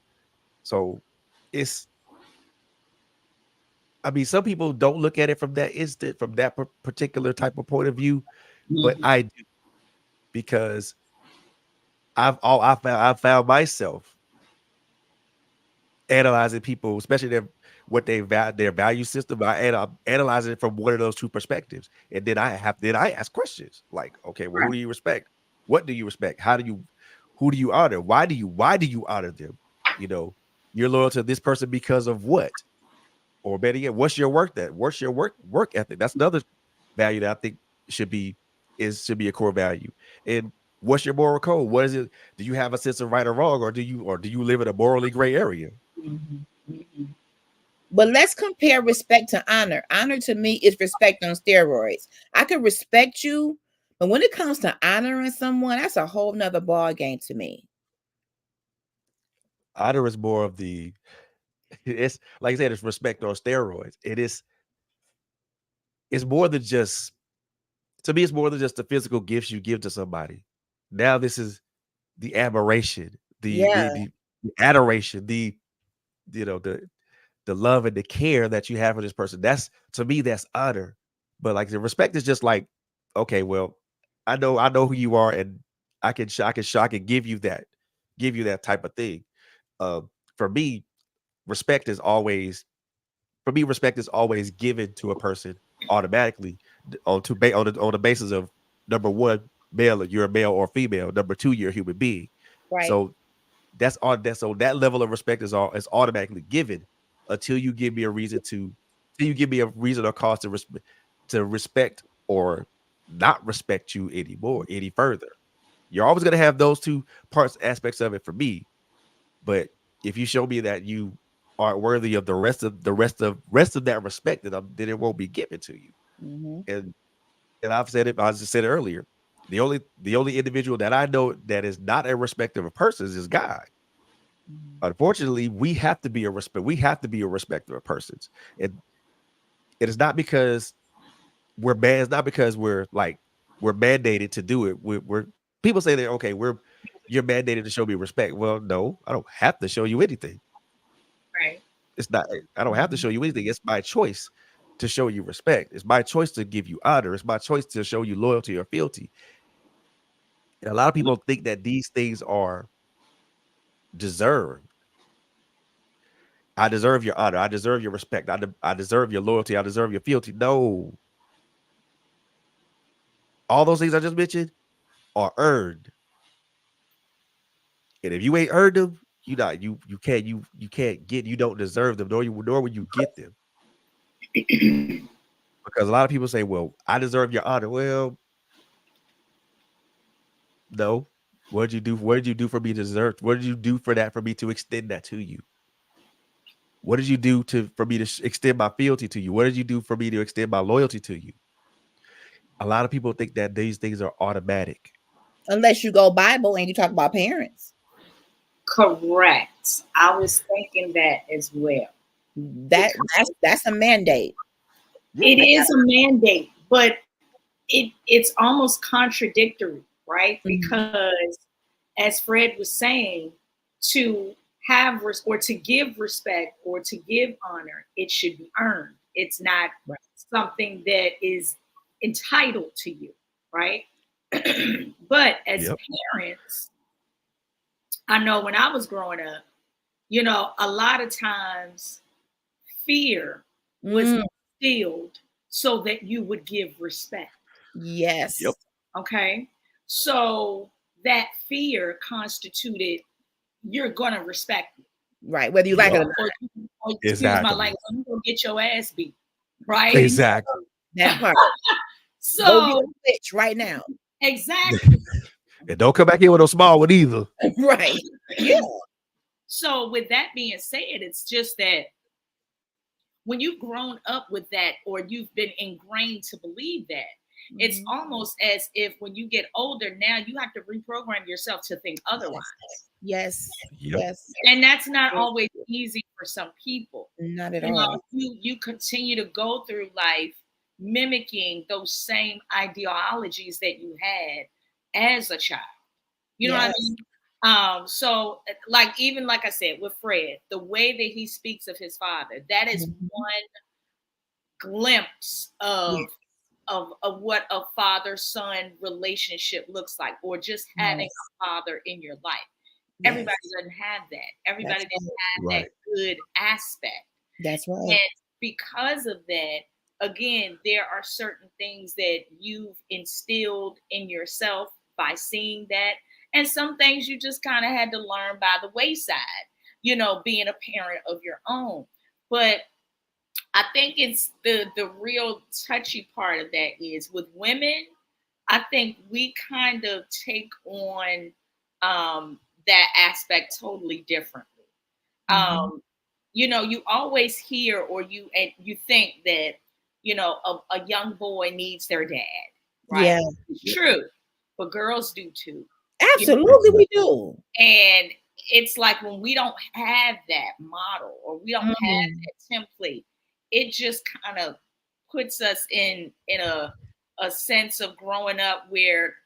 So it's I mean, some people don't look at it from that particular type of point of view, but Mhm. I do, because I found myself analyzing people, especially their value system. Analyzing it from one of those two perspectives, and then I ask questions like, okay, well, who Right. do you respect? What do you respect? Who do you honor? Why do you honor them? You know, you're loyal to this person because of what? Or better yet, what's your work ethic? That's another value that I think should be should be a core value. And what's your moral code? What is it? Do you have a sense of right or wrong, or do you live in a morally gray area? Mhm. Mhm. But let's compare respect to honor. Honor to me is respect on steroids. I can respect you, but when it comes to honoring someone, that's a whole nother ball game to me. Honor is more of the it's like I said, it's respect on steroids. It's more than just to me, it's more than just the physical gifts you give to somebody. Now this is the admiration, the Yeah. the the, the adoration, the love and the care that you have for this person. That's to me, that's honor. But like the respect is just like, okay, well, I know who you are, and I can give you that type of thing. Uh, for me, respect is always respect is always given to a person automatically, on the basis of, number one, you're a male or female. Number two, you're a human being. Right. So so that level of respect is automatically given, until you give me a reason to till you give me a reason or cause to respect or not respect you anymore any further. You're always going to have those two aspects of it for me. But if you show me that you aren't worthy of the rest of that respect, then it won't be given to you. Mm-hmm. And I've said it, I just said it earlier. The only individual that I know that is not a respecter of persons is God. Unfortunately, we have to be a respecter of persons. And it is not because it's not because we're mandated to do it. We're people say that, okay, you're mandated to show me respect. Well, no, I don't have to show you anything. Right. It's not I don't have to Mm-hmm. show you anything. It's my choice to show you respect. It's my choice to give you honor. It's my choice to show you loyalty or fealty. And a lot of people think that these things are deserved. I deserve your honor. I deserve your respect. I deserve your loyalty. I deserve your fealty. No, all those things I just mentioned are earned. And if you ain't earned them, you don't deserve them, nor will you get them. Because a lot of people say, well, I deserve your honor. Well, no. What did you do for me to deserve? What did you do for that, for me to extend that to you? What did you do for me to extend my fealty to you? What did you do for me to extend my loyalty to you? A lot of people think that these things are automatic. Unless you go Bible and you talk about parents. Correct. I was thinking that as well. That Because that's a mandate. Yeah. it is a mandate, but it's almost contradictory, right? Mm-hmm. Because as Fred was saying, to or to give respect or to give honor, it should be earned. It's not Right. something that is entitled to you, right? But as Yep. parents, I know when I was growing up, a lot of times fear was Mm, instilled so that you would give respect. Yep. yes. Okay. So that fear constituted you're gonna respect me. Right. Whether you like it Yep. or not. Or excuse my Exactly. language, you're gonna get your ass beat. Right. Exactly. That part. Go get So a switch right now. exactly. And don't come back here with no small one either. Right. Yeah. So with that being said, it's just that when you've grown up with that or you've been ingrained to believe that, it's Mhm. almost as if when you get older now you have to reprogram yourself to think otherwise. Yes. Yep. Yes. And that's not always easy for some people. Not at all. You continue to go through life mimicking those same ideologies that you had as a child. You know what I Yes. mean? So like even like I said with Fred, the way that he speaks of his father, that is Mhm. one glimpse Yes. of what a father-son relationship looks like, or just having Yes. a father in your life. Yes. Everybody doesn't have that. Everybody That's doesn't right. have that Right. good aspect. That's right. And because of that, again, there are certain things that you've instilled in yourself by seeing that. And some things you just kind of had to learn by the wayside, being a parent of your own. But I think it's the real touchy part of that is with women, I think we kind of take on that aspect totally differently. Mhm. You always hear or you think that a young boy needs their dad, right? Yeah. It's true, but girls do too. You know, Absolutely, we Exactly. do. and it's like when we don't have that model or we don't have Mm. that template, it just kind of puts us in a sense of growing up where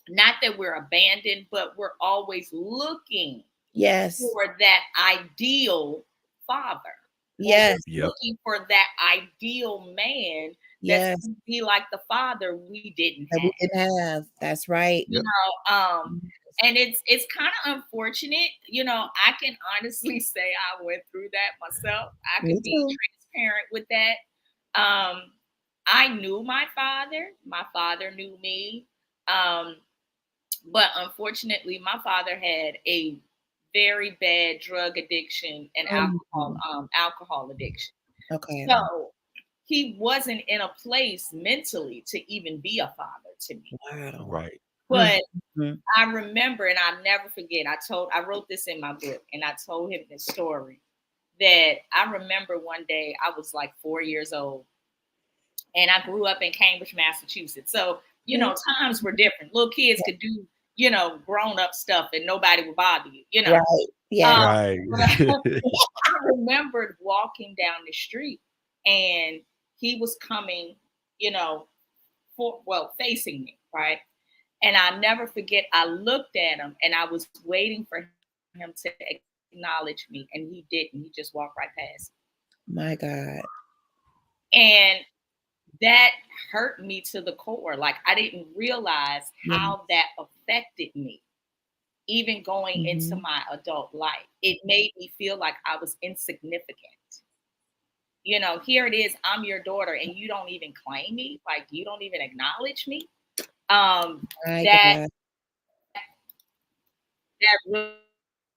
not that we're abandoned, but we're always looking Yes. for that ideal father, or we're Yes. Yep. looking for that ideal man that's Yes. going to be like the father we didn't That we have. didn't have. That's right. You Yep. know, um, Yes. and it's kind of unfortunate. I can honestly say I went through that myself. I Me could be too. transparent with that. Um, I knew my father. My father knew me. Um, but unfortunately, my father had a very bad drug addiction and Mhm. alcohol addiction. Okay. So he wasn't in a place mentally to even be a father to me. Wow. Right. But Mhm. I remember, and I'll never forget. I wrote this in my book, and I told him this story. That I remember one day I was like 4 years old, and I grew up in Cambridge, Massachusetts. So, Okay. times were different. Little kids could do, grown up stuff and nobody would bother you. Right. Um, Yes. Right. but I remembered walking down the street and he was coming, facing me, right? And I never forget, I looked at him and I was waiting for him to acknowledge me, and he didn't. He just walked right past My God. me. And that hurt me to the core. Like I didn't realize Yeah. how that affected me, even going into Mhm. my adult life. It made me feel like I was insignificant. Here it is, I'm your daughter, and you don't even claim me, like you don't even acknowledge me. My That God.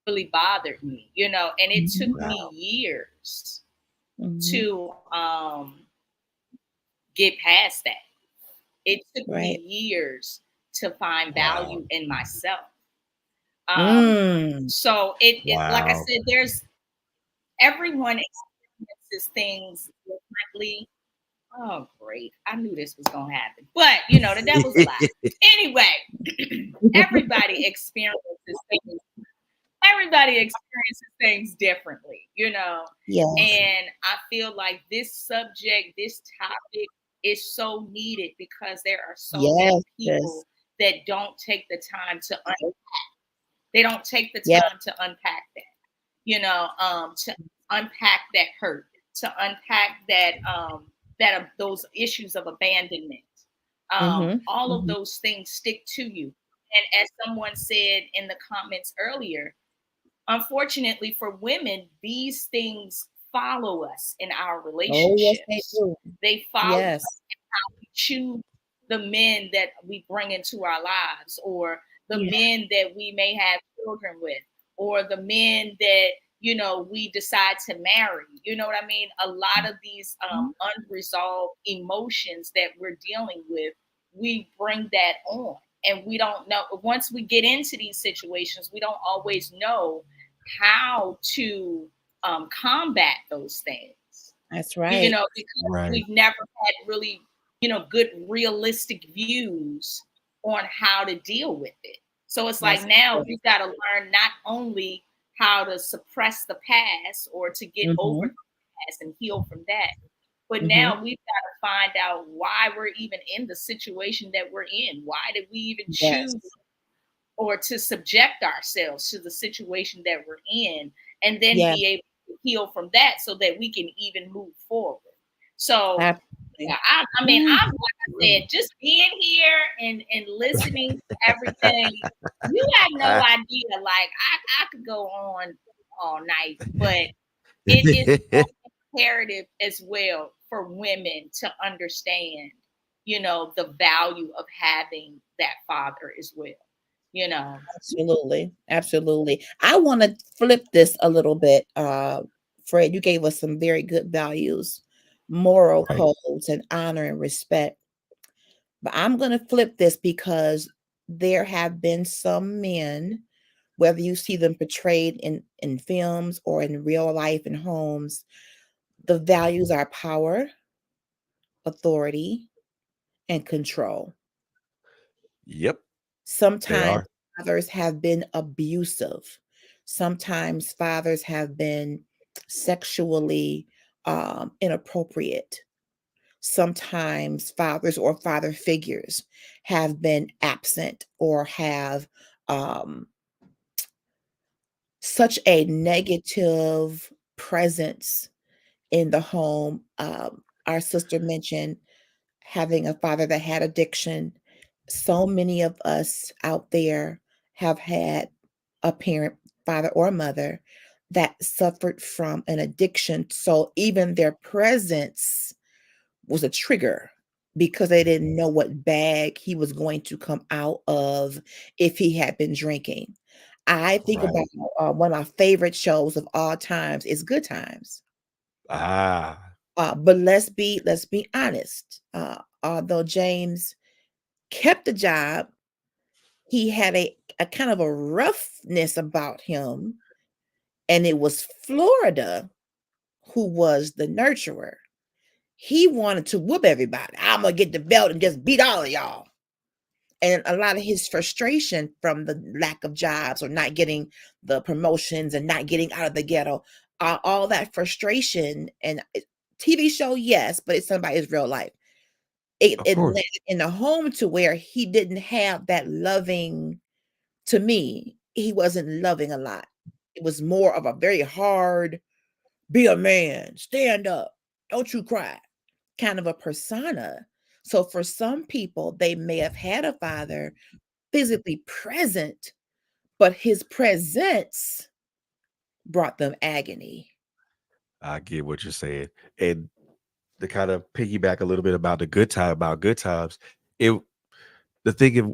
really bothered me, and it took Mhm. me Wow. years Mhm. to get past that. It took me Right. years to find Wow. value in myself. Um, Mm. so it like I Wow. said, there's everyone experiences things differently. Oh, great. I knew this was gonna happen. But the devil's a lie. Anyway, everybody experiences things, everybody experiences things differently. Yes. And I feel like this subject, this topic is so needed because there are so many Yes. Yes. people that don't take the time to They don't take the Yeah. time to unpack that, to unpack that hurt, to unpack those issues of abandonment. Mm-hmm. All of Mm-hmm. those things stick to you. And as someone said in the comments earlier, unfortunately for women, these things follow us in our Oh, yes, they relationships. do. They follow us Yes. how we choose the men that we bring into our lives, or the Yeah. men that we may have children with, or the men that we decide to marry. You know what I mean? A lot of these Mhm. unresolved emotions that we're dealing with, we bring that on, and we don't know. Once we get into these situations, we don't always know how to combat those things, That's right. because Right. we've never had really, good realistic views on how to deal with it. So it's like That's now true. we've got to learn not only how to suppress the past or to get over Mm-hmm. the past and heal from that, but Mm-hmm. now we've got to find out why we're even in the situation that we're in. Why did we even Yes. choose or to subject ourselves to the situation that we're in, and then Yeah. be able to heal from that so that we can even move forward. So Absolutely. yeah, I mean, Ooh. I'm like I said, just being here and listening to everything, you have no Ah. idea. Like I could go on all night, but it is so imperative as well for women to understand, the value of having that father as well. You know. Absolutely. Absolutely. I want to flip this a little bit. Fred, you gave us some very good values, moral Right. codes, and honor and respect. But I'm going to flip this because there have been some men, whether you see them portrayed in films or in real life in homes, the values are power, authority, and control. Yep, they Sometimes are. fathers have been abusive. Sometimes fathers have been sexually inappropriate. Sometimes fathers or father figures have been absent or have um, such a negative presence in the home. Our sister mentioned having a father that had addiction. So many of us out there have had a parent, father or mother, that suffered from an addiction. So even their presence was a trigger because they didn't know what bag he was going to come out of if he had been drinking. I think about Right. one of my favorite shows of all times is Good Times. Ah, But let's be honest. Although James kept the job, he had a kind of a roughness about him, and it was Florida who was the nurturer. He wanted to whoop everybody. I'm gonna get the belt and just beat all of y'all. And a lot of his frustration from the lack of jobs or not getting the promotions and not getting out of the ghetto, all that frustration and TV show, yes, but it's somebody's real life. It, of it course. landed in the home to where he didn't have that loving. To me, he wasn't loving a lot. It was more of a very hard, be a man, stand up, don't you cry kind of a persona. So for some people, they may have had a father physically present, but his presence brought them agony. I get what you're saying. And to kind of piggyback a little bit about the good time about good times, it the thing is,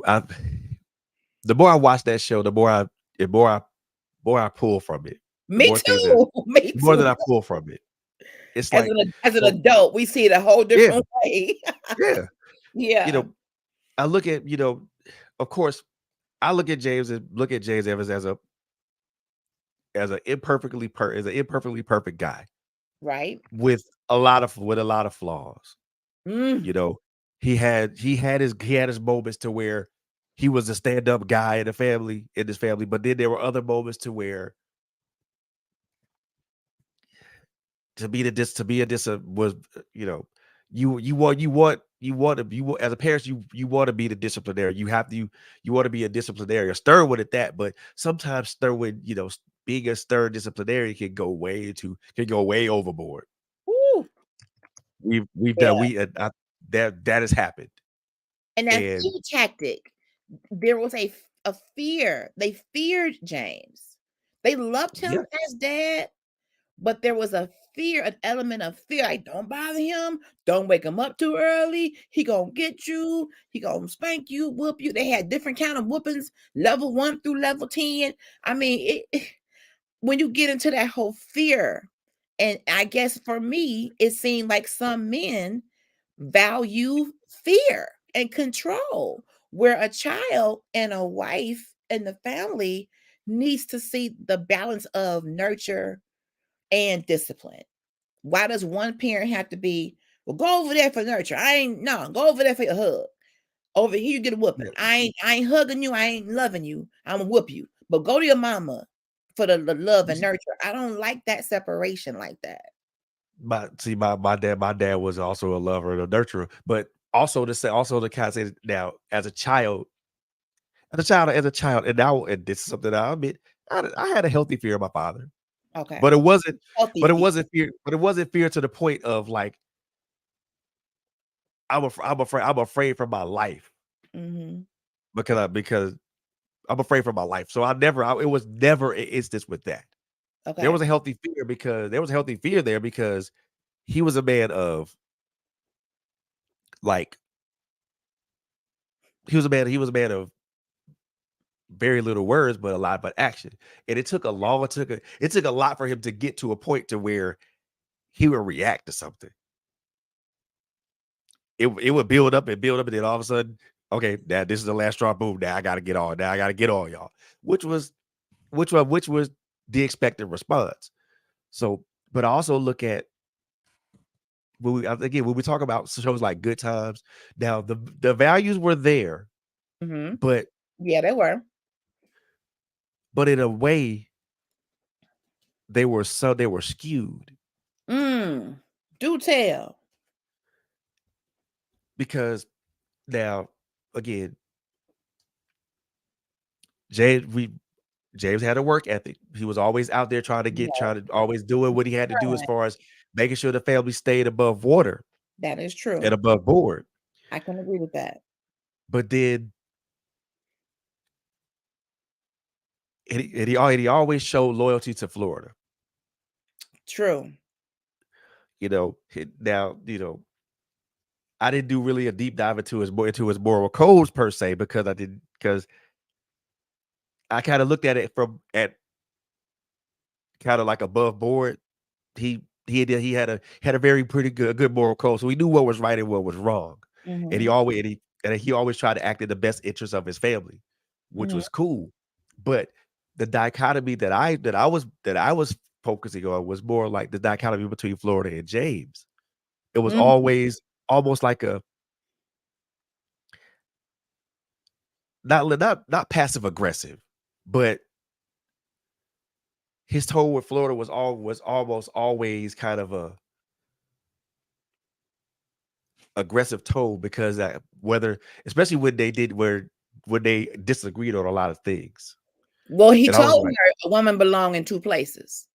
the more I watch that show, the more I pull from it. The Me more things that too. Me the more too. that I pull from it. It's As like an so adult, we see it a whole yeah, different way. yeah. You Yeah. know, I look at, of course, I look at James Evans as an imperfectly perfect guy Right. with a lot of flaws. Mm. You know, he had his moments to where he was a stand-up guy in his family, but then there were other moments to where to be a dis was, you know, as a parent, you want to be the disciplinarian. You want to be a disciplinarian. Stern with it that, but sometimes stern with being a stern disciplinarian can go way overboard. Woo. We've done Yeah. that has happened. And that And fear tactic, there was a fear. They feared James. They loved him yeah, as dad, but there was a fear, an element of fear. Like, don't bother him. Don't wake him up too early. He gonna get you. He gonna spank you, whoop you. They had different kind of whoopings, level 1 through level 10. I mean, when you get into that whole fear, and I guess for me, it seemed like some men value fear and control, where a child and a wife and the family needs to see the balance of nurture and discipline. Why does one parent have to be, well, go over there for nurture? Go over there for your hug. Over here, you get a whooping. yeah. I ain't hugging you. I ain't loving you. I'm gonna whoop you. But go to your mama for the love and nurture. I don't like that separation like that. My dad was also a lover and a nurturer, but also to kind of say now as a child, and this is something I admit, I had a healthy fear of my father, Okay. but it wasn't, Healthy but it fear. wasn't fear, but it wasn't fear to the point of like I'm afraid for my life Mm-hmm. because I'm afraid for my life. So it was never an instance with that. There Okay. was a healthy fear there because he was a man of like he was a man of very little words, but a lot but action. And it took a lot for him to get to a point to where he would react to something. It would build up and build up, and then all of a sudden, okay, now this is the last straw. Boom! Now I got to get on. Now I got to get on, y'all. Which was the expected response. So, but I also look at when we talk about shows like Good Times. Now the values were there, Mm-hmm. but Yeah, they were. in a way they were skewed Do tell. because now again, James we James had a work ethic. He was always out there Yeah, trying to always doing what he had to do as right. far as making sure the family stayed above water That is and true. above board. I can agree with that. But then he always showed loyalty to Florida. True. Now, I didn't do really a deep dive into his moral codes per se because I kind of looked at it from at kind of like above board. He had a very pretty good moral code, so he knew what was right and what was wrong, and he Mm-hmm. always and he, and he always tried to act in the best interest of his family, which Mm-hmm. was cool. But the dichotomy that I was focusing on was more like the dichotomy between Florida and James. It was Mm-hmm. always almost like a not passive aggressive, but his tone with Florida was almost always kind of a aggressive tone because whether especially when they disagreed on a lot of things. Well, he And I was told like, her a woman belong in two places.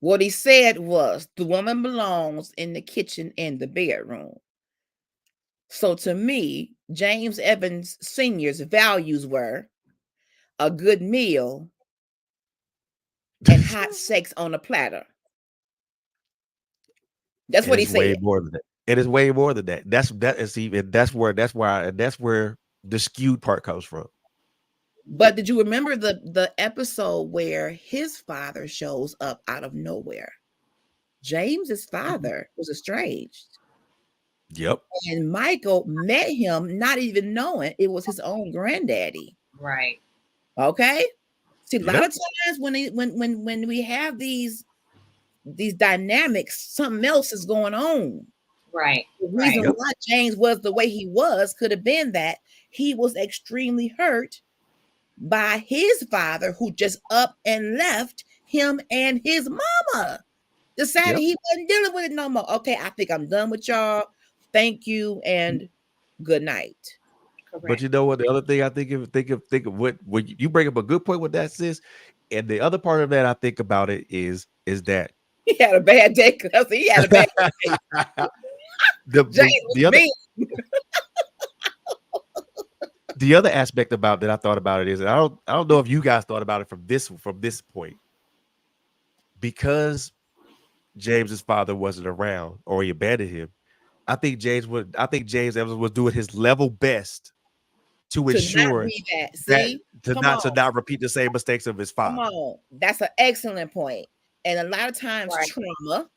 What he said was the woman belongs in the kitchen and the bedroom. So to me, James Evans Sr.'s values were a good meal and hot sex on a platter. That's it what he is way said. more than that. It is way more than that. That's where the skewed part comes from. But did you remember the episode where his father shows up out of nowhere? James's father was estranged, Yep. and Michael met him not even knowing it was his own granddaddy. Right. Okay? See, a lot Yep. of times when we have these dynamics, something else is going on. Right. The reason Right. Yep. why James was the way he was could have been that he was extremely hurt by his father who just up and left him and his mama. decided Yep. he wasn't dealing with it no more. Okay, I think I'm done with y'all. Thank you and good night. But Correct. you know what? The other thing I think of what when you bring up a good point with that, sis. And the other part of that I think about it is that He had a bad day because he had a bad day. Jay was the other mean. the other aspect about that I thought about it is, and I don't know if you guys thought about it from this point, because James's father wasn't around or he abandoned him. I think James Evans was doing his level best to To not ensure be that. that See? to Come not to on. not repeat the same mistakes of his Come father. on. That's an excellent point. And a lot of times Right. trauma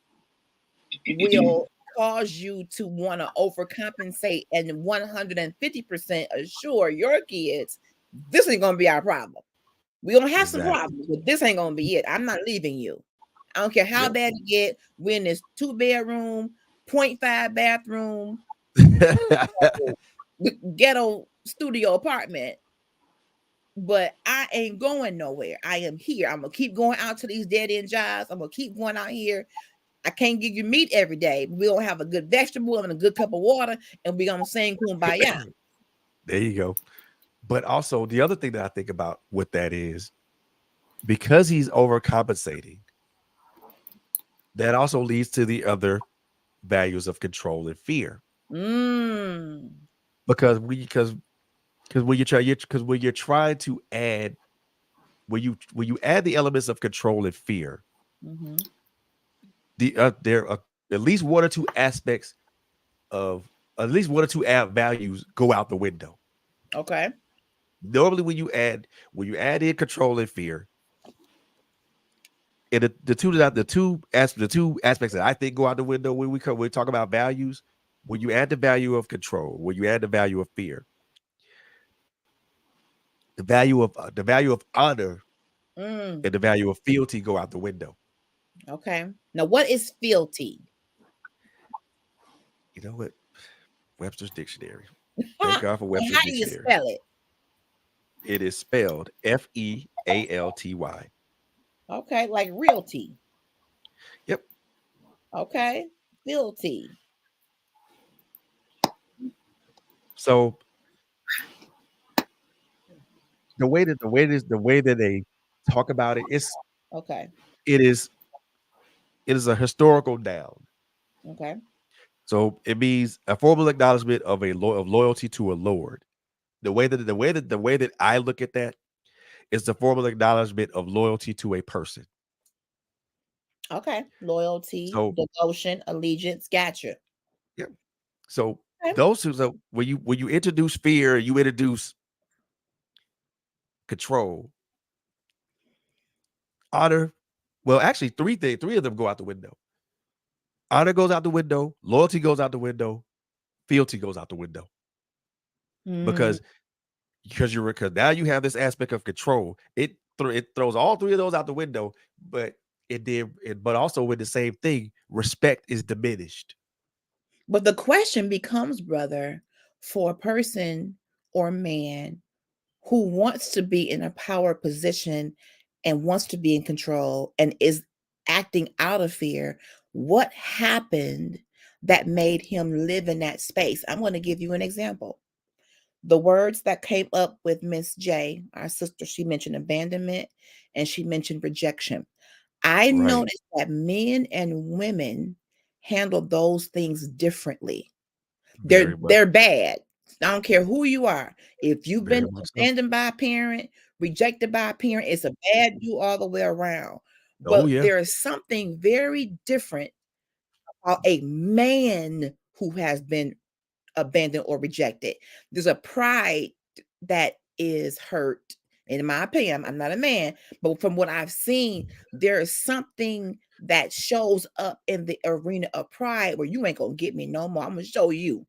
will cause you to want to overcompensate and 150% assure your kids this ain't gonna be our problem. We're gonna have some Exactly. problems, but this ain't gonna be it. I'm not leaving you. I don't care how Yep. bad it get. We're in this 2-bedroom, 0.5 bathroom, ghetto studio apartment, but I ain't going nowhere. I am here. I'm gonna keep going out to these dead end jobs. I'm gonna keep going out here. I can't give you meat every day. We're gonna have a good vegetable and a good cup of water, and we're gonna sing kumbaya. There you go. But also the other thing that I think about with that is, because he's overcompensating, that also leads to the other values of control and fear. Mm. Because when you're trying to add when you add the elements of control and fear, Mm-hmm. there are at least one or two aspects of at least one or two values go out the window. Okay. Normally, when you add in control and fear, and the two aspects that I think go out the window when we talk about values, when you add the value of control, when you add the value of fear, the value of honor Mm. and the value of fealty go out the window. Okay. Now, what is fealty? You know what? Webster's dictionary. Thank Huh. God for And Webster's how do you dictionary. spell it? It is spelled Fealty. Okay, like realty. Yep. Okay, fealty. So the way that they talk about it, Okay. it is it is a historical noun. Okay. So it means a formal acknowledgement of loyalty to a lord. The way that I look at that is the formal acknowledgement of loyalty to a person. Okay. Loyalty, So devotion, allegiance. Gotcha. yeah. So Okay. those two. So when you introduce fear, you introduce control, honor. Well, actually, three of them go out the window. Honor goes out the window. Loyalty goes out the window. Fealty goes out the window Mm. because because now you have this aspect of control. It throws all three of those out the window, but but also with the same thing, respect is diminished. But the question becomes, brother, for a person or man who wants to be in a power position and wants to be in control and is acting out of fear, what happened that made him live in that space? I'm going to give you an example. The words that came up with Miss J, our sister, she mentioned abandonment and she mentioned rejection. I Right. noticed that men and women handle those things differently. They're Very much. they're bad. I don't care who you are. If you've been Very much so. abandoned by a parent, rejected by a parent, it's a bad you all the way around. Oh But yeah. there is something very different about a man who has been abandoned or rejected. There's a pride that is hurt. In my opinion, I'm not a man, but from what I've seen, there is something that shows up in the arena of pride where you ain't gonna get me no more. I'm gonna show you.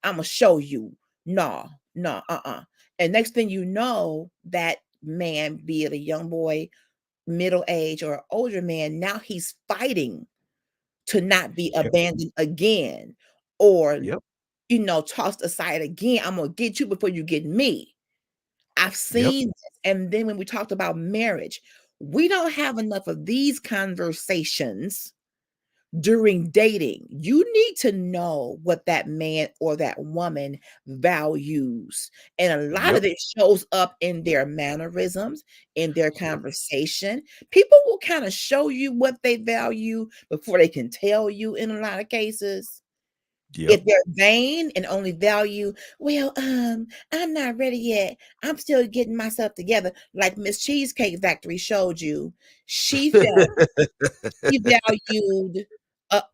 I'm gonna show you. No, no, And next thing you know, that man, be it a young boy, middle age, or older man, now he's fighting to not be Yep. abandoned again, or Yep. tossed aside again. I'm gonna get you before you get me. I've Yep. seen this. And then when we talked about marriage, we don't have enough of these conversations during dating. You need to know what that man or that woman values. And a lot of Yep. it shows up in their mannerisms, in their conversation. People will kind of show you what they value before they can tell you in a lot of cases. If Yep. they're vain and only value, well, I'm not ready yet. I'm still getting myself together. Like Miss Cheesecake Factory showed you, she felt she valued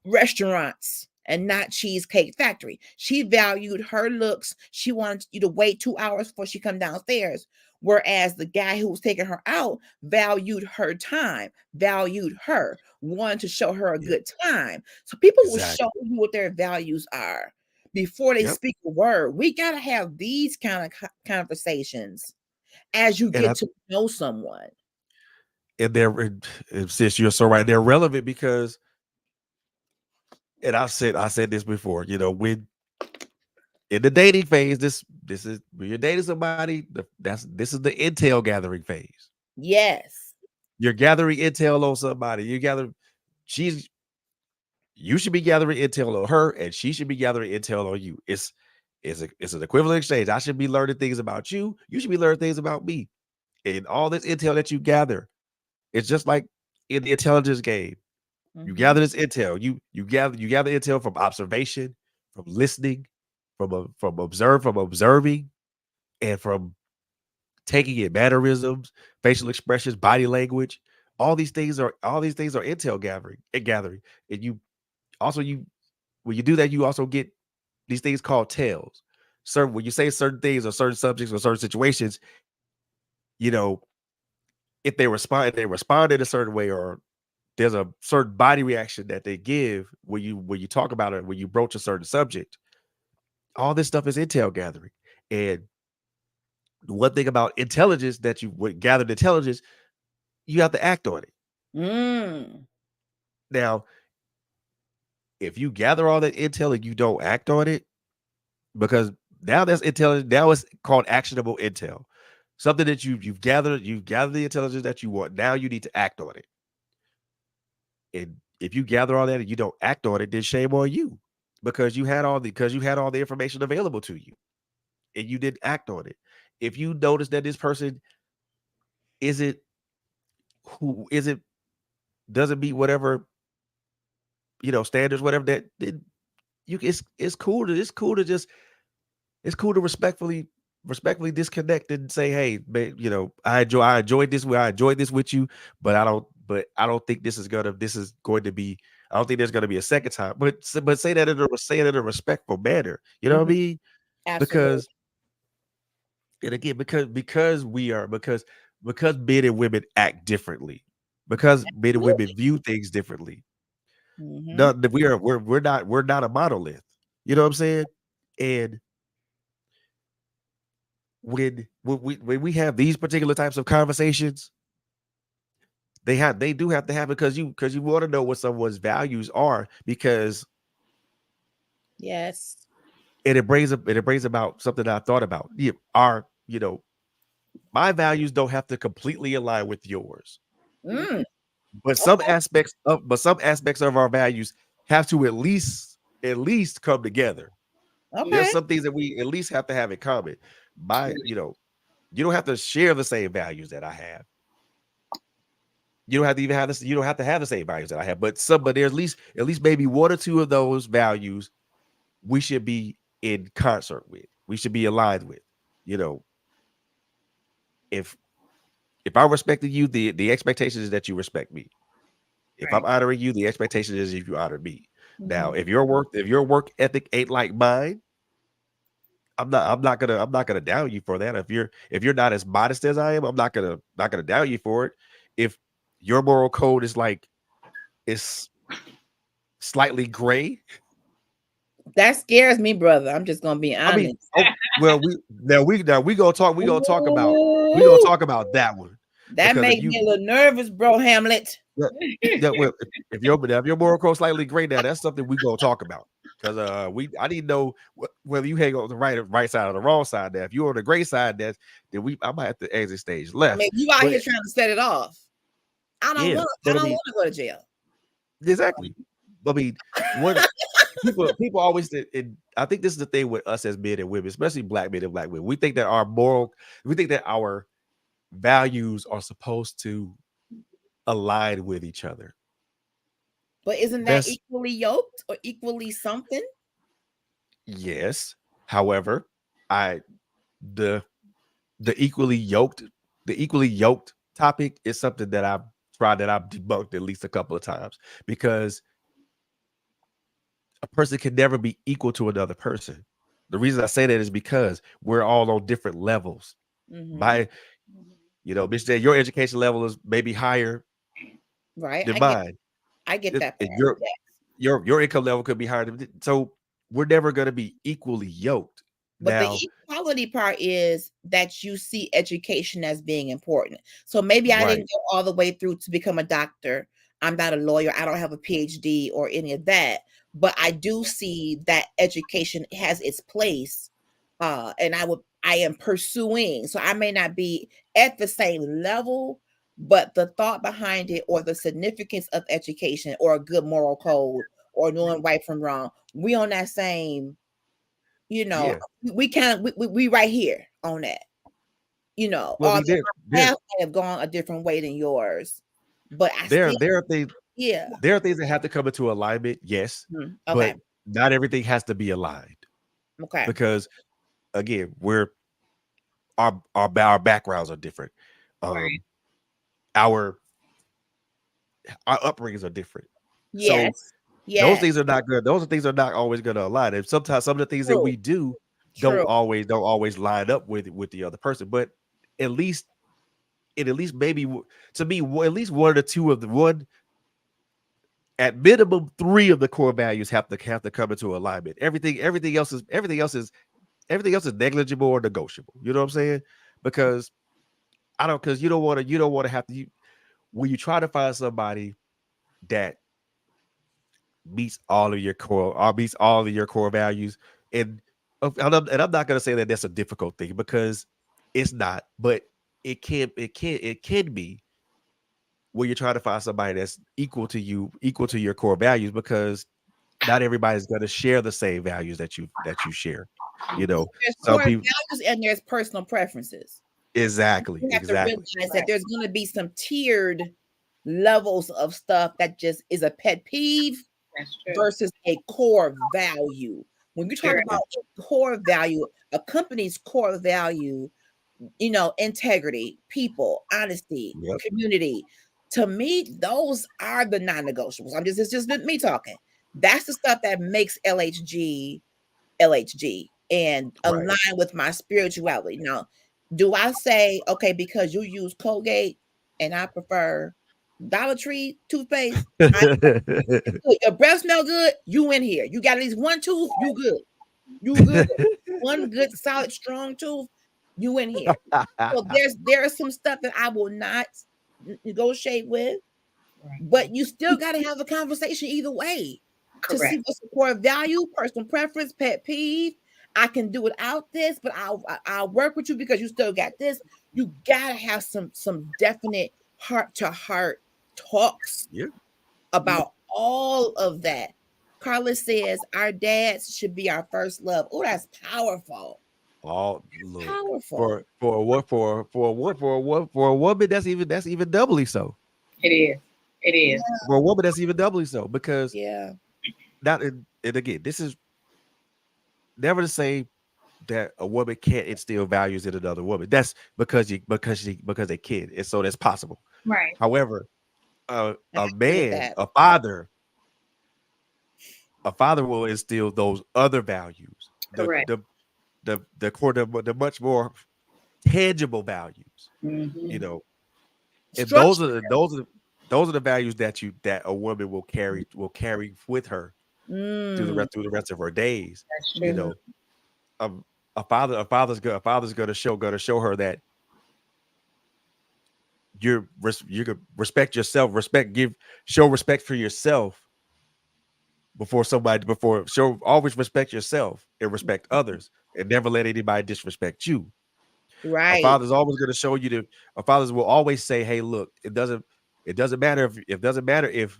restaurants and not Cheesecake Factory. She valued her looks. She wanted you to wait 2 hours before she come downstairs. Whereas the guy who was taking her out valued her time, valued her, wanted to show her a Yep. good time. So people will show Exactly. you what their values are before they Yep. speak a word. We got to have these kind of conversations as you And get to know someone. and sis, you're so right. They're relevant because, and I said this before, when in the dating phase, this is when you're dating somebody, this is the intel gathering phase. Yes. You're gathering intel on somebody. She's you should be gathering intel on her, and she should be gathering intel on you. It's an equivalent exchange. I should be learning things about you. You should be learning things about me. And all this intel that you gather, it's just like in the intelligence game. You gather this intel. You gather intel from observation, from listening, from observing, and from taking in mannerisms, facial expressions, body language. All these things are intel gathering. And you when you do that, you also get these things called tells. Certain when you say certain things or certain subjects or certain situations, you know, if they respond in a certain way, or there's a certain body reaction that they give when you talk about it, when you broach a certain subject. All this stuff is intel gathering. And the one thing about intelligence that you would gathered intelligence, you have to act on it. Mm. Now, if you gather all that intel and you don't act on it, because now that's intelligence, now it's called actionable intel. Something that you've gathered the intelligence that you want. Now you need to act on it. And if you gather all that and you don't act on it, then shame on you. Because you had all the information available to you and you didn't act on it. If you notice that this person isn't who isn't doesn't meet whatever standards, whatever that, then it's cool to respectfully disconnect and say, hey, man, I enjoyed this with you, but I don't think this is going to be I don't think there's going to be a second time. But say it in a respectful manner. You know what I Mhm. mean? Absolutely. Because and again, because men and women act differently, because men and women Absolutely. view things differently. Mhm. No, that we're not a monolith. You know what I'm saying? And when we have these particular types of conversations, they do have to have, because you want to know what someone's values are, because Yes. it brings about something that I thought about. My values don't have to completely align with yours, Mm. Okay. but some aspects of our values have to at least come together. There's Okay. some things that we at least have to have in common. You don't have to share the same values that I have. You don't have to even have this. You don't have to have the same values that I have, but there's at least maybe one or two of those values we should be in concert with. We should be aligned with. You know, if I'm respecting you, the expectation is that you respect me. If I'm Right. honoring you, the expectation is if you honor me. Now, Mhm. if your work ethic ain't like mine, I'm not gonna down you for that. If you're not as modest as I am, I'm not gonna down you for it. If your moral code is slightly gray, That scares me, brother. I'm just gonna be I mean, honest. oh well, we gonna Ooh, talk about that one, that because make me a little nervous, bro, Hamlet. yeah, well, if your moral code slightly gray, now that's something we gonna talk about, because I need to know whether you hang on the right side or the wrong side. Now, if you're on the gray side, then I might have to exit stage I mean, left. you out But here trying to set it off. I don't yeah, want. I but I don't mean, want to go to jail. exactly. I mean, what people always I think this is the thing with us as men and women, especially black men and black women. We think that we think that our values are supposed to align with each other. But isn't that That's equally yoked or equally something? yes. However, I the the equally yoked the equally yoked topic is something that I've debunked at least a couple of times, because a person can never be equal to another person. The reason I say that is because we're all on different levels. Mm-hmm. My, bitch, that your education level is maybe higher Right. than mine. I get that And part. Yes. your income level could be higher than, so we're never going to be equally yoked. But the Now, equality part is that you see education as being important. So maybe I right. didn't go all the way through to become a doctor. I'm not a lawyer. I don't have a PhD or any of that. But I do see that education has its place. And I am pursuing. So I may not be at the same level, but the thought behind it or the significance of education or a good moral code or knowing right from wrong, we on that same, Yeah. we kind of we right here on that, Well, I although mean, my path may have gone a different way than yours, but I there still, there are things yeah. there are things that have to come into alignment, yes, Okay. but not everything has to be aligned, Okay. because again, our backgrounds are different. Right. Um, our our upbringings are different. So Yes. those Yes. things are not good. Those things are not always going to align. And sometimes some of the things that True. we do True. don't always line up with the other person. But at least at least maybe to me, at least one or two of the one at minimum three of the core values have to come into alignment. Everything else is negligible or negotiable. You know what I'm saying? Because because you don't want to have to when you try to find somebody that meets all of your core values, and I'm not going to say that that's a difficult thing, because it's not, but it can be when you're trying to find somebody that's equal to your core values, because not everybody's going to share the same values that you share. There's Some core people. values and there's personal preferences. Exactly, You have to exactly. realize that there's going to be some tiered levels of stuff that just is a pet peeve That's true. versus a core value. When you talk Correct. about core value, a company's core value, integrity, people, honesty, Yep. community. To me, those are the non-negotiables. It's just me talking. That's the stuff that makes LHG and Right. align with my spirituality. Now, do I say, okay, because you use Colgate and I prefer Dollar Tree toothpaste, your breath smell good, you in here. You got at least one tooth, you good. You good. One good, solid, strong tooth, you in here. So there is some stuff that I will not negotiate with, Right. but you still got to have a conversation either way to see Correct. what's the core value, personal preference, pet peeve. I can do without this, but I'll work with you because you still got this. You gotta have some definite heart to heart talks Yeah. about all of that. Carlos says our dads should be our first love. Oh, that's powerful. All look Powerful. for a woman, that's even doubly so. It is. It Yeah. is. For a woman, that's even doubly so, because Yeah. not and again, this is never to say that a woman can't instill values in another woman. That's because they can, and so that's possible. Right. However, I agree with that. a father will instill those other values, Correct. the much more tangible values, you Mm-hmm. know, and Structure. those are the values that a woman will carry with her Mm, through the rest of her days. That's You true. mm, know, um, a father's going to show her that you could respect yourself, show respect for yourself before show always respect yourself and respect others, and never let anybody disrespect you. A right. father's always going to show you a fathers will always say, hey, look, it doesn't matter if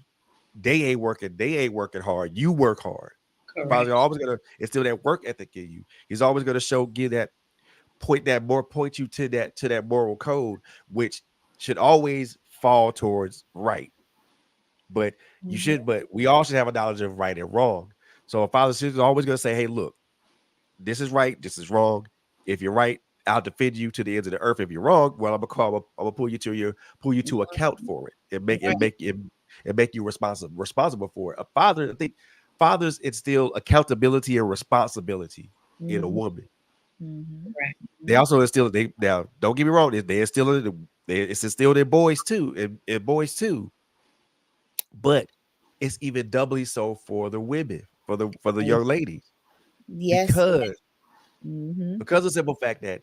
They ain't working hard. You work hard. Correct. Father's always gonna instill that work ethic in you. He's always gonna give that point you to that moral code, which should always fall towards right. But Mhm. but we all should have a knowledge of right and wrong. So a father is always gonna say, hey, look, this is right, this is wrong. If you're right, I'll defend you to the ends of the earth. If you're wrong, well, I'm gonna pull you to account for it and Right. make you responsible for it. A father, I think fathers instill accountability and responsibility in a Mhm. woman. Mhm. Correct. They Mhm. also instill they now don't get me wrong, it's instilled in boys too, in boys too, but it's even doubly so for the women, for the Right. young ladies, Yes. because Mhm. because of the simple fact that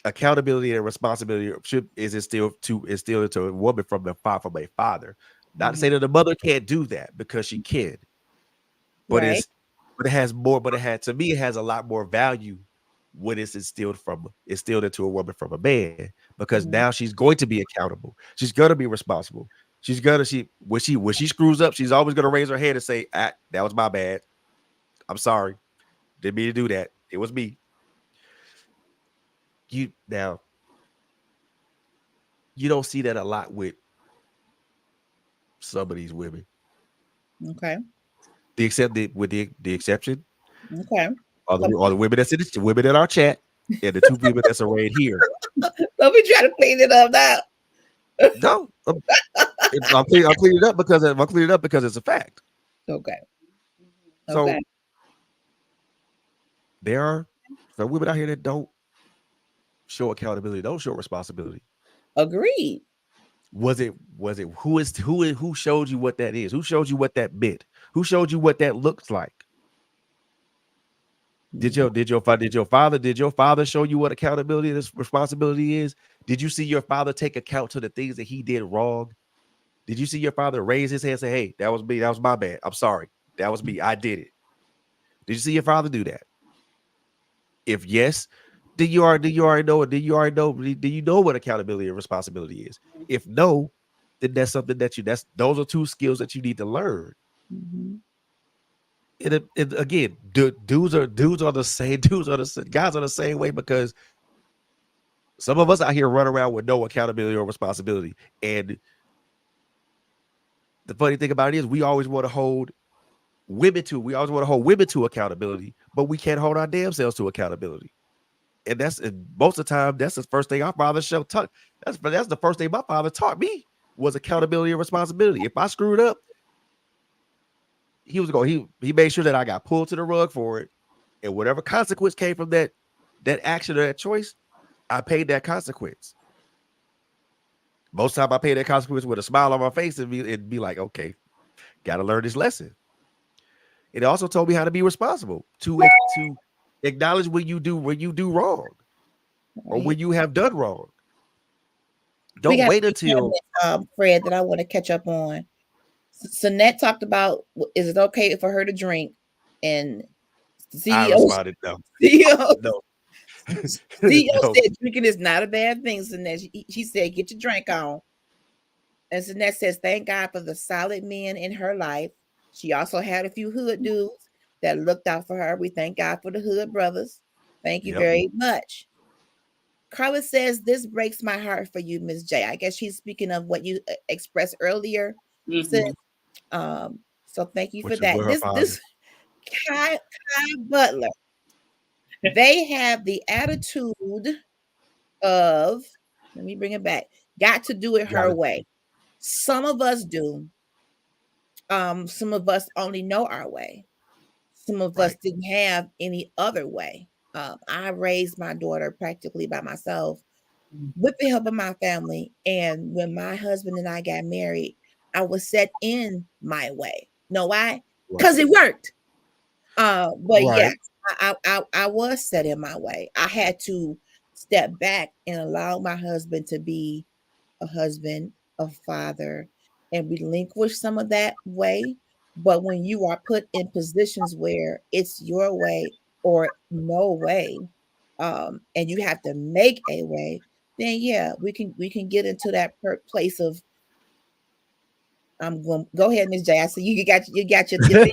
accountability and responsibility is instilled into a woman from a father. Not to Mhm. say that the mother can't do that because she can, but Right. it had to me it has a lot more value when it's instilled into a woman from a man, because now Mhm. she's going to be accountable. She's gonna be responsible. When she screws up, she's always gonna raise her hand and say, that was my bad. I'm sorry. Didn't mean to do that. It was me. You now you don't see that a lot with some of these women. Okay. The exception Okay. are the women the women in our chat and the two women that's arrayed here. Let me try to clean it up now. No, I'm cleaning it up because it's a fact. Okay. Okay. So there are some women out here that don't show accountability, don't show responsibility. Agreed. Who showed you what that is? Who showed you what that meant? Who showed you what that looks like? Mhm. Did your father show you what accountability and responsibility is? Did you see your father take account to the things that he did wrong? Did you see your father raise his hand and say, hey, that was me, that was my bad. I'm sorry. That was me. I did it. Did you see your father do that? If yes, did you already know it? Do you know what accountability and responsibility is? If no, then that's something that's those are two skills that you need to learn. Mhm. Again, dudes are the same. Guys are the same way, because some of us out here run around with no accountability or responsibility. And the funny thing about it is we always want to hold women to accountability, but we can't hold our damn selves to accountability. And most of the time, that's the first thing our father taught. That's the first thing my father taught me was accountability and responsibility. If I screwed up, he made sure that I got pulled to the rug for it. And whatever consequence came from that action or that choice, I paid that consequence. Most time I pay that consequence with a smile on my face and be like, okay, gotta learn this lesson. It also told me how to be responsible, to acknowledge when you do wrong or Right. when you have done wrong. We Don't got wait a few until comments, Fred, that I want to catch up on. Sinette talked about is it okay for her to drink, and I CEO responded, no, CEO no, CEO no. said drinking is not a bad thing. Sinette, she said get your drink on, and Sinette says thank God for the solid men in her life. She also had a few hood dudes that looked out for her. We thank God for the hood brothers. Thank you Yep. very much. Carla says, this breaks my heart for you, Miss J. I guess she's speaking of what you expressed earlier. Sis. Mm-hmm. So thank you for Which that. with her This father. Kai Butler, they have the attitude of, let me bring it back, got to do it Got her it. way. Some of us do. Some of us only know our way. Some of us Right. didn't have any other way. I raised my daughter practically by myself with the help of my family. And when my husband and I got married, I was set in my way. Know why? Right. Because it worked. But yes, Right. I was set in my way. I had to step back and allow my husband to be a husband, a father, and relinquish some of that way. But when you are put in positions where it's your way or no way, and you have to make a way, then yeah, we can get into that place of I'm going. Go ahead, Miss J. I see you got your thing.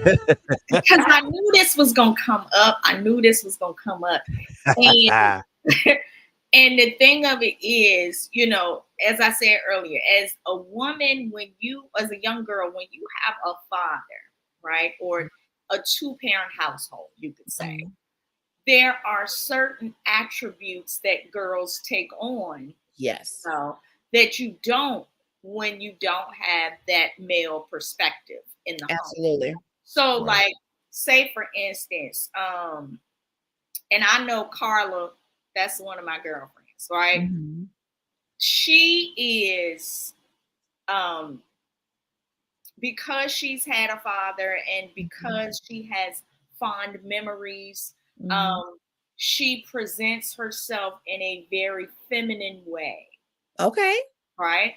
Because I knew this was gonna come up. I knew this was gonna come up, and and the thing of it is, you know, as I said earlier, as a woman, as a young girl, when you have a father, right, or a two-parent household, you could say, there are certain attributes that girls take on, Yes, you know, that you don't when you don't have that male perspective in the home. absolutely. So, like, say for instance, and I know Carla, that's one of my girlfriends, right? Mm-hmm. She is, because she's had a father and because she has fond memories, she presents herself in a very feminine way. Okay. Right?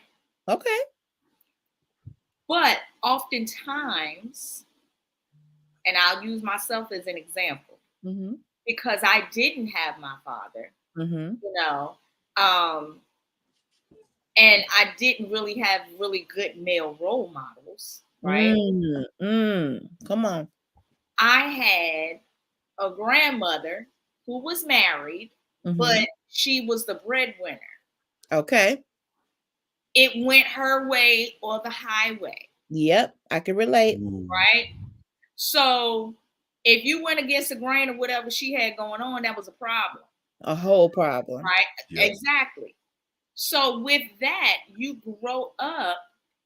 Okay. But oftentimes, and I'll use myself as an example, because I didn't have my father, you know, and I didn't really have really good male role models, right? Come on. I had a grandmother who was married, but she was the breadwinner. Okay. It went her way or the highway. Yep, I can relate. Right? So if you went against the grain of whatever she had going on, that was a problem. A whole problem. Right? Yep. Exactly. So with that, you grow up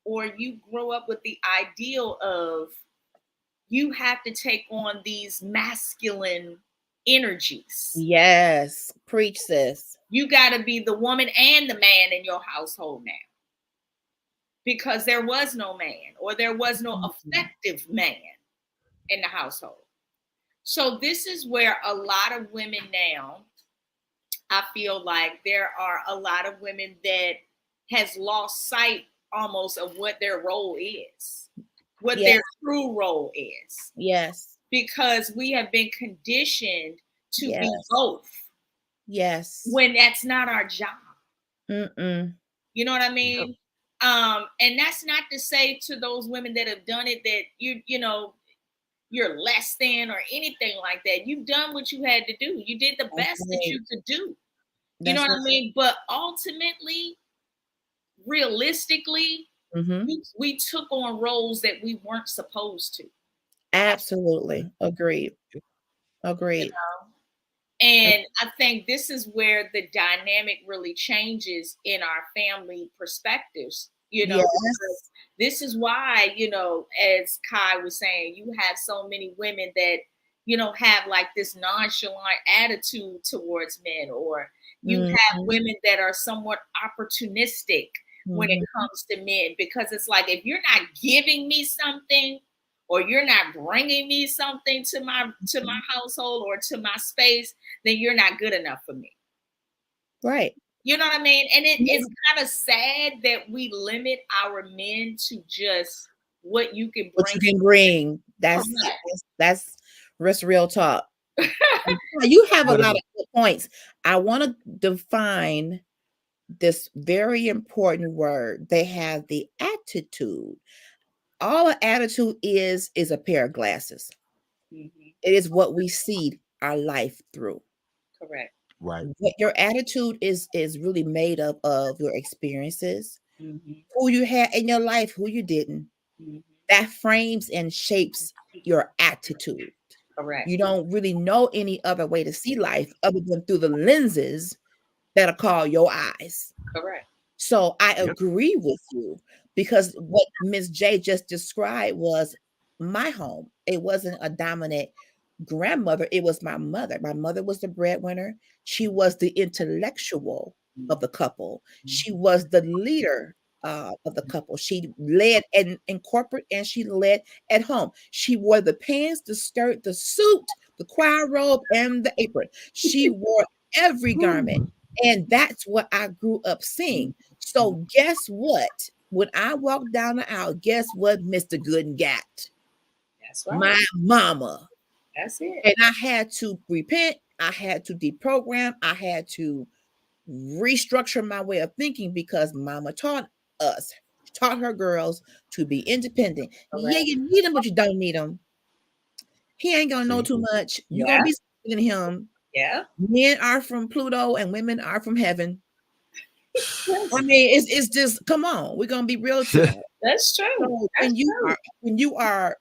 with the ideal of you have to take on these masculine energies. Yes. Preach, sis. You got to be the woman and the man in your household now. Because there was no man or there was no effective man in the household. So this is where a lot of women now, I feel like there are a lot of women that has lost sight almost of what their role is, what their true role is. Yes. Because we have been conditioned to be both. Yes. When that's not our job. You know what I mean? Yep. And that's not to say to those women that have done it that you know, you're less than or anything like that. You've done what you had to do. You did the best that you could do. You know what I mean? But ultimately, realistically, we took on roles that we weren't supposed to. Absolutely. Agreed. Agreed. You know? And I think this is where the dynamic really changes in our family perspectives. You know, this is why, you know, as Kai was saying, you have so many women that, you know, have like this nonchalant attitude towards men, or you have women that are somewhat opportunistic when it comes to men, because it's like, if you're not giving me something or you're not bringing me something to my household or to my space, then you're not good enough for me. Right. You know what I mean? And it's kind of sad that we limit our men to just what you can bring. What you can bring. That's real talk. You have a lot of good points. I want to define this very important word. They have the attitude. All an attitude is a pair of glasses. It is what we see our life through. Correct. Right. What your attitude is really made up of your experiences, who you had in your life, who you didn't. That frames and shapes your attitude. Correct. You don't really know any other way to see life other than through the lenses that are called your eyes. Correct. So I agree with you, because what Ms. J just described was my home. It wasn't a dominant grandmother. It was my mother. My mother was the breadwinner. She was the intellectual of the couple. She was the leader of the couple. She led in corporate and she led at home. She wore the pants, the skirt, the suit, the choir robe, and the apron. She wore every garment. And that's what I grew up seeing. So guess what? When I walked down the aisle, guess what Mr. Gooden got? That's right. My mama. That's it. And I had to repent. I had to deprogram. I had to restructure my way of thinking, because mama taught us. taught her girls to be independent. Yeah, you need them, but you don't need them. He ain't gonna know too much. You're gonna be in him. Yeah. Men are from Pluto and women are from heaven. I mean, it's just come on. We're gonna be real to that. That's true. So when you are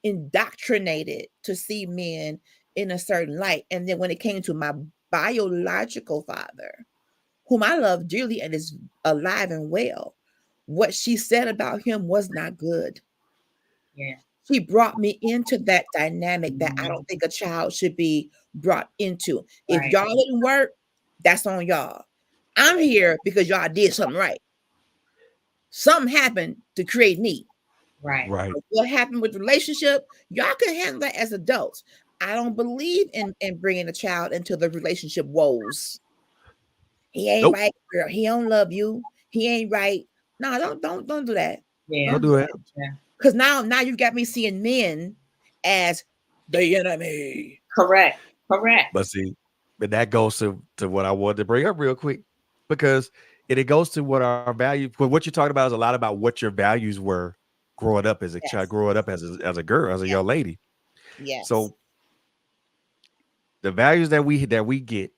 indoctrinated to see men in a certain light, and then when it came to my biological father, whom I love dearly and is alive and well, what she said about him was not good. Yeah. She brought me into that dynamic that I don't think a child should be brought into. If y'all didn't work, that's on y'all. I'm here because y'all did something right. Something happened to create me. Right. What happened with the relationship, y'all can handle that as adults. I don't believe in bringing a child into the relationship woes. He ain't right, girl. He don't love you. He ain't right. No, don't do that. Yeah. Don't do it. Yeah. Because now you've got me seeing men as the enemy. Correct. But see, but that goes to what I wanted to bring up real quick, because it goes to what our value. What you're talking about is a lot about what your values were growing up as a child, growing up as a girl, as a young lady. Yes. So the values that we get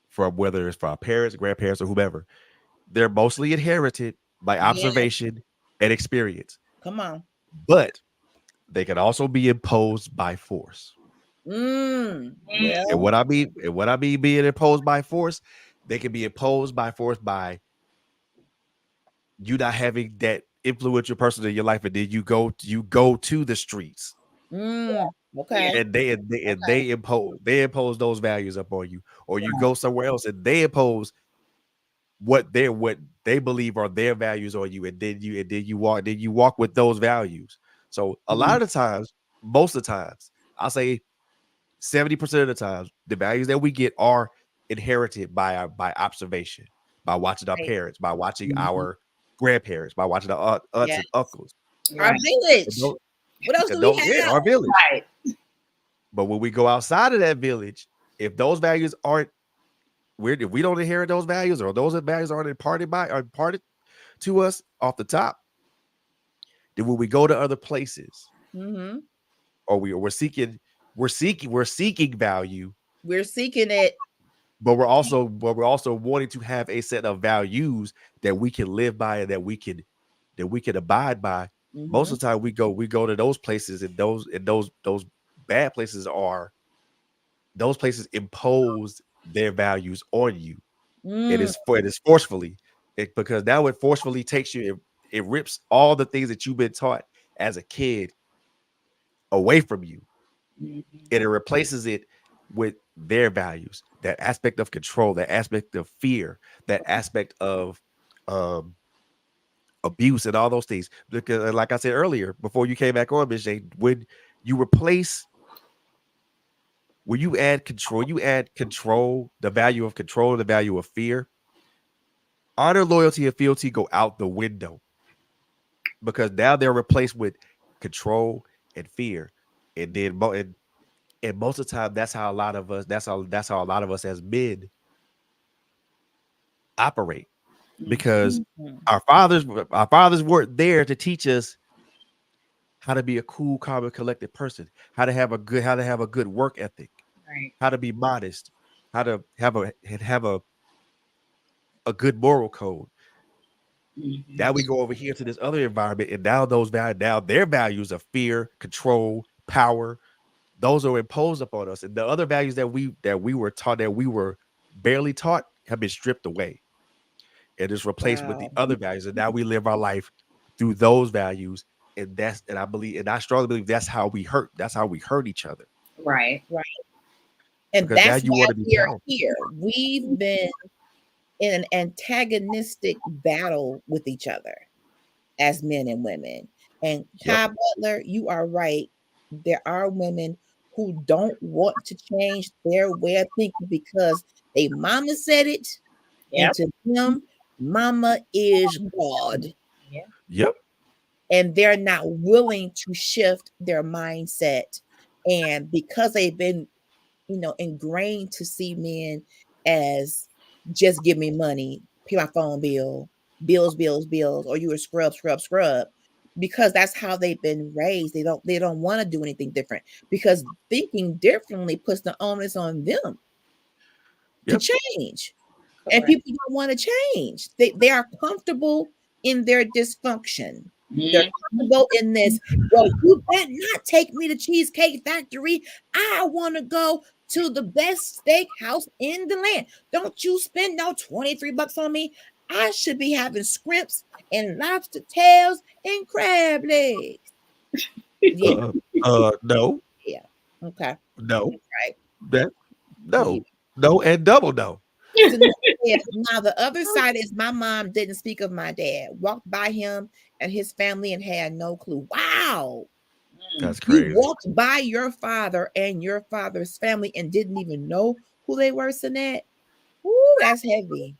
from, whether it's from our parents, grandparents, or whomever, they're mostly inherited by observation and experience. Come on. But they can also be imposed by force. Well. And what I mean being imposed by force, they can be imposed by force by you not having that influential person in your life, and then you go to the streets. Okay. And they impose those values up on you, or you go somewhere else and they impose what they believe are their values on you, and then you walk with those values. So a lot of the times, most of the times, I'll say 70% of the times, the values that we get are inherited by observation, by watching our parents, by watching our grandparents, by watching our aunts and uncles. Our village. What else do we have? Our village. Right. But when we go outside of that village, if those values aren't weird, if we don't inherit those values, or those values aren't imparted to us off the top, then when we go to other places, or we're seeking value. We're seeking it. But we're also wanting to have a set of values that we can live by and that we can abide by. Most of the time we go to those places, and those bad places those places impose their values on you. It is forcefully, because now it forcefully takes you, it rips all the things that you've been taught as a kid away from you, and it replaces it with their values, that aspect of control, that aspect of fear, that aspect of abuse, and all those things. Because, like I said earlier, before you came back on, Ms. Jane, when you add control, the value of control, the value of fear, honor, loyalty, and fealty go out the window, because now they're replaced with control and fear. And then and most of the time, that's how a lot of us as men operate, because our fathers weren't there to teach us how to be a cool, calm, and collected person, how to have a good work ethic, how to be modest, how to have a good moral code. Now we go over here to this other environment, and now their values of fear, control, power, those are imposed upon us, and the other values that we were taught, that we were barely taught, have been stripped away, and is replaced with the other values. And now we live our life through those values, and I strongly believe that's how we hurt. That's how we hurt each other. Right. And because that's why we are here. We've been in an antagonistic battle with each other as men and women. And Ty Butler, you are right. There are women who don't want to change their way of thinking because they mama said it. And to them, mama is God. Yep. And they're not willing to shift their mindset. And because they've been, ingrained to see men as just give me money, pay my phone bill, bills, bills, bills, or you were scrub, scrub, scrub, because that's how they've been raised. They don't want to do anything different, because thinking differently puts the onus on them to Yep. change. And Correct. people don't want to change. They are comfortable in their dysfunction. They're Mm. comfortable in this. Well, you better not take me to Cheesecake Factory. I want to go to the best steakhouse in the land. Don't you spend no $23 on me. I should be having scrimps and lobster tails and crab legs. Yeah, No, yeah. Okay. no, Right. that Yeah. no, and double no. So now the other side is my mom didn't speak of my dad, walked by him and his family and had no clue. Wow. Mm. That's You crazy. walked by your father and your father's family and didn't even know who they were, Sinette. Ooh, that's heavy.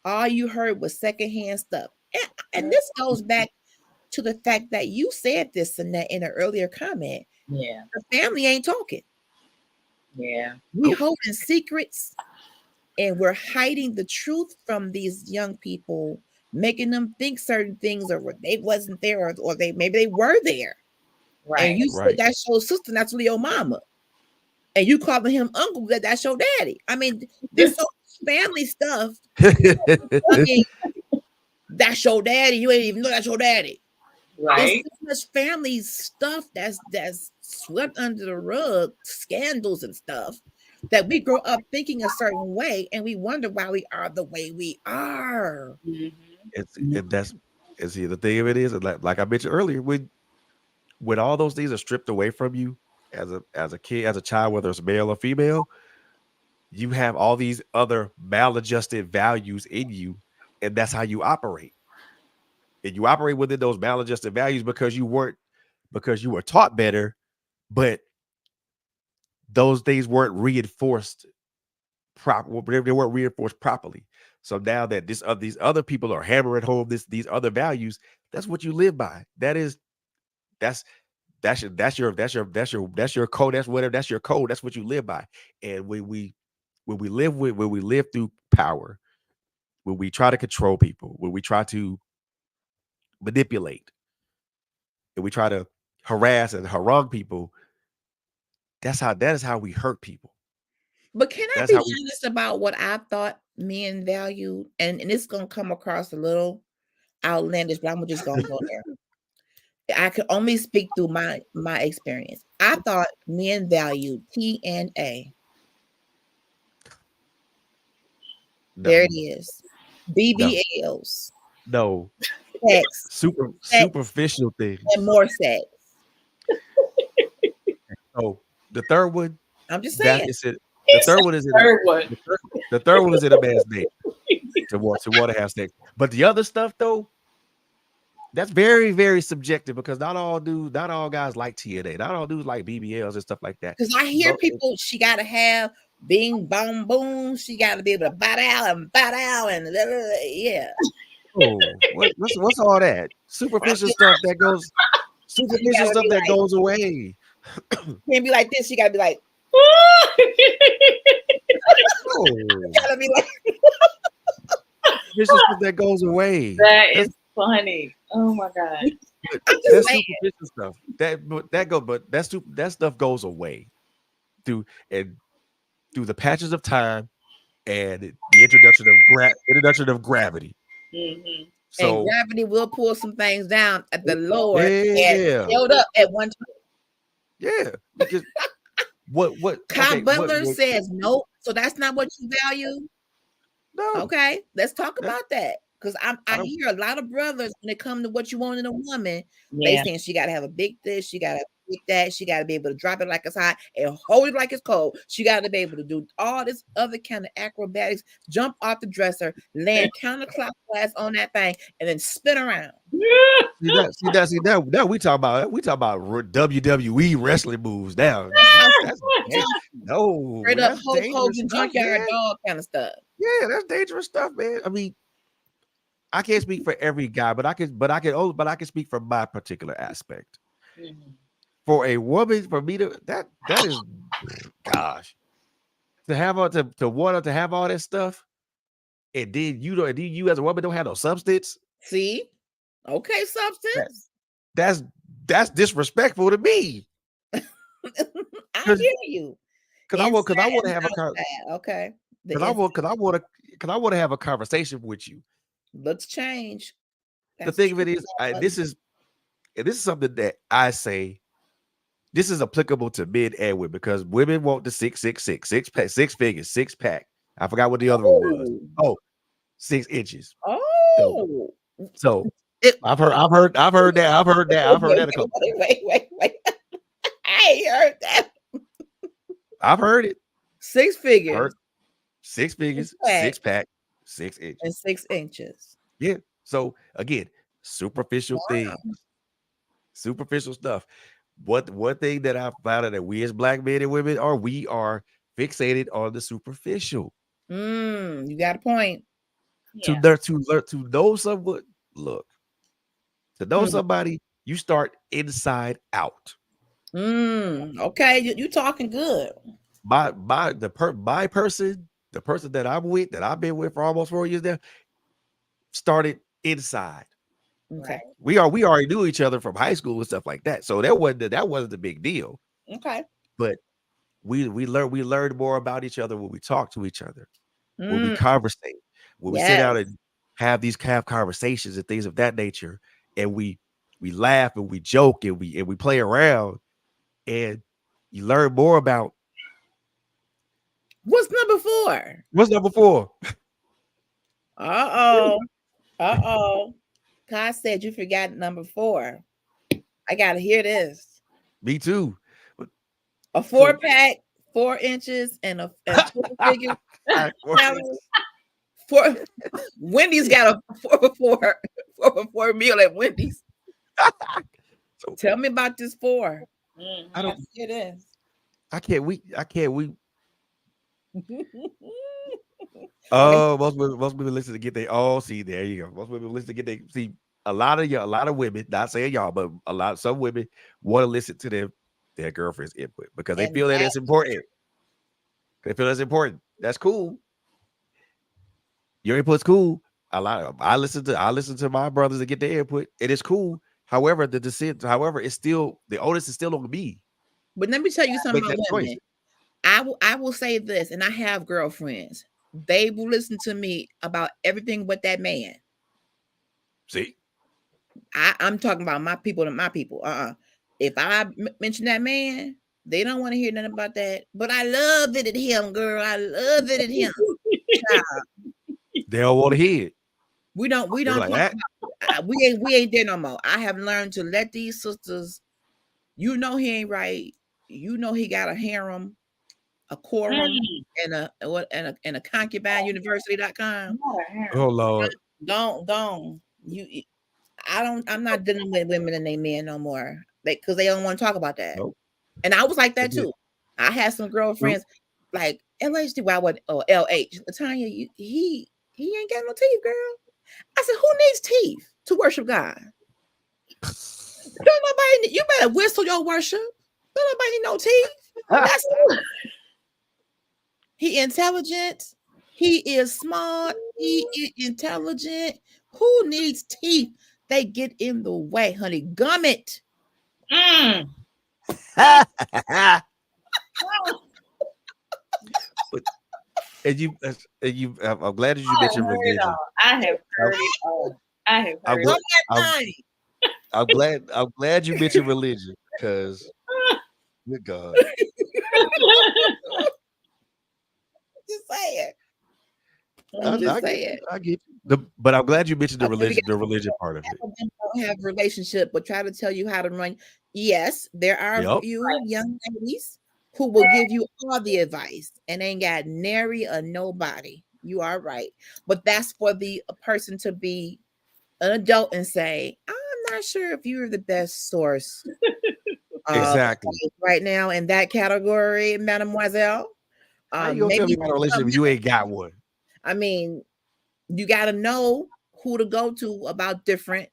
All you heard was secondhand stuff. And this goes back to the fact that you said this, Sinette, in an earlier comment. Yeah. The family ain't talking. Yeah. We holding secrets, and we're hiding the truth from these young people, making them think certain things, or they wasn't there, or they maybe they were there. And Right. you said Right. that's your sister, that's really your mama. And you calling him uncle, that's your daddy. I mean, there's so much family stuff. I mean, that's your daddy. You ain't even know that's your daddy. It's Right. so much family stuff that's swept under the rug, scandals and stuff, that we grow up thinking a certain way, and we wonder why we are the way we are. Hmm. See, the thing of it is, like I mentioned earlier, when all those things are stripped away from you as a kid, as a child, whether it's male or female, you have all these other maladjusted values in you, and that's how you operate. And you operate within those maladjusted values because you were taught better, but those things weren't reinforced they weren't reinforced properly. So now that these other people are hammering home these other values, that's what you live by. That's that's your code. That's whatever. That's your code. That's what you live by. And when we live through power, when we try to control people, when we try to manipulate, and we try to harass and harangue people, that is how we hurt people. But can I That's be how we honest about what I thought men valued? And it's gonna come across a little outlandish, but I'm just gonna go there. I can only speak through my experience. I thought men valued TNA. There no, it is. no, BBLs, no. sex, sex, Superficial and things. more sex. So the third one, I'm just that saying. is it. The It's third the one is in third one. the third one is in a man's nature to want to have sex. But the other stuff though, that's very, very subjective because not all guys like TNA. Not all dudes like BBLs and stuff like that. Because I hear people, she got to have bing, bong, boom. She got to be able to bat out and bat out and blah, blah, blah, yeah. Oh, what's all that superficial stuff that goes You superficial gotta stuff be that like, goes away? can't be like this. You gotta be like, Oh, gotta be like. superficial stuff that goes away. That That's is funny. Oh my God. I'm just that's saying. superficial stuff. That stuff goes away through and through the patches of time and the introduction of gravity. Hmm. And So gravity will pull some things down at the Lord had yeah, showed up at one time. yeah. Because what Kai okay, Butler what says no, so that's not what you value. no, Okay, let's talk that about that. Because I I don't hear a lot of brothers when it comes to what you want in a woman, they Yeah. saying she gotta have a big this, she gotta have a big that, she gotta be able to drop it like it's hot and hold it like it's cold. She gotta be able to do all this other kind of acrobatics, jump off the dresser, land counterclockwise on that thing, and then spin around. now we talk about WWE wrestling moves now. That's no, Straight up that's Hulk dangerous Hogan stuff, junkyard man. dog kind of stuff. Yeah, that's dangerous stuff, man. I mean, I can't speak for every guy, but I can speak from my particular aspect. Mhm. For a woman, for me to that is gosh, to have all to want her to have all that stuff and then you as a woman don't have no substance. See? Okay, That, substance. that's disrespectful to me. I Because hear you. I want to And have outside. Okay. The because I want inside because I want to because I want to have a conversation with you. looks change. The That's thing of true. it is, this is something that I say. This is applicable to men and women because women want the 666, pack, 6 figures, 6 pack. I forgot what the other one was. Oh. Oh, 6 inches. So, Oh. so It, I've heard that. I've heard that a couple. wait. I ain't heard that. I've heard it. 6 I heard figures, 6 figures, pack, 6 pack, 6 inches. and 6 inches. Yeah. So again, superficial things, Wow. superficial stuff. What one thing that I found out that we as black men and women we are fixated on the superficial. You got a point. Yeah. To know someone, look, to know Hmm. somebody, you start inside out. Okay, you talking good. My person, the person that I'm with, that I've been with for almost 4 years now, started inside. Okay. Right. We already knew each other from high school and stuff like that. So that wasn't the big deal. Okay. But we learned more about each other when we talk to each other, when we Mm, conversate, when we sit yes. down and have conversations and things of that nature, and we laugh and we joke and we play around, and you learn more about What's number 4? what's number 4. Uh-oh. Uh-oh. Kai said you forgot number 4. I gotta hear this. Me too. A So 4-pack, 4 inches, and 12 figures. Four Calories. Four. Wendy's got a 4 for 4 meal at Wendy's. so Tell me about this 4. I I don't hear this. I can't we Okay. most women listen to get they see there you go. Most women listen to get they see a lot of women, not saying y'all, but some women want to listen to their girlfriend's input because they And feel that that it's important. They feel that's important. That's cool. Your input's cool. I listen to my brothers to get their input. It is cool. However, it's still the onus is still on me. but let me tell you something Make about that choice. women. I will say this, and I have girlfriends. They will listen to me about everything but that man. See? I'm talking about my people and my people. If I mention that man, they don't want to hear nothing about that. But I love it at him, girl. I love it at him. Child. They don't want to hear it. We don't They be like talk that. about we ain't there no more. I have learned to let these sisters, you know he ain't right. You know he got a harem, a quorum, and a concubine university.com. Oh Lord. Don't you I'm not dealing with women and they men no more. Because they don't want to talk about that. Nope. And I was like that That's it. too. I had some Nope. girlfriends like LHD, LH. Latanya, he ain't got no teeth, girl. I said, who needs teeth to worship God? Don't nobody. You better whistle your worship. Don't nobody need no teeth. That's he intelligent. He is smart. He is intelligent. Who needs teeth? They get in the way, honey. Gum it. But I'm glad that you mentioned religion. I have heard it all. I have I'm, heard gl- it. I'm glad you mentioned religion because good God. Just say it. I get you. But I'm glad you mentioned the Maybe religion part of it. don't have relationship, but try to tell you how to run. Yes, there are a Yep. few young ladies who will give you all the advice and ain't got nary a nobody. You are right, but that's for the person to be an adult and say, "I'm not sure if you're the best source Exactly. right now in that category, Mademoiselle." How you gonna tell me about a relationship if you ain't got one? I mean, you got to know who to go to about different,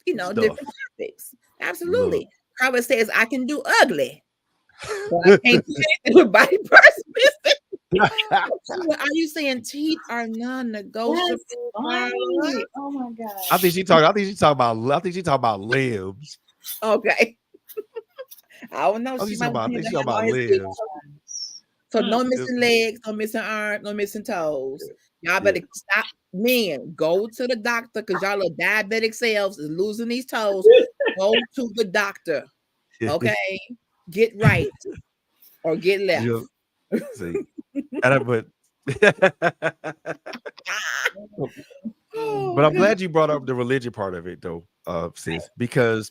different topics. Absolutely. Carla says, I can do ugly, but I can't do anything with body parts missing. Are you saying teeth are That's non-negotiable, Carla? funny. Oh my I think gosh. she talking. I think she talking about. I think she talking about limbs. Okay. I don't know. I think She she might talking about. I want think him she to talking have all about his teeth. limbs. So Mm. no Yeah, missing legs, no missing arms, no missing toes. Y'all yeah. better stop. Men, go to the doctor because y'all little diabetic selves is losing these toes. Go to the doctor. Okay. Get right or get Yeah. left. See, and but but Oh, I'm glad you brought up the religion part of it, though, sis, because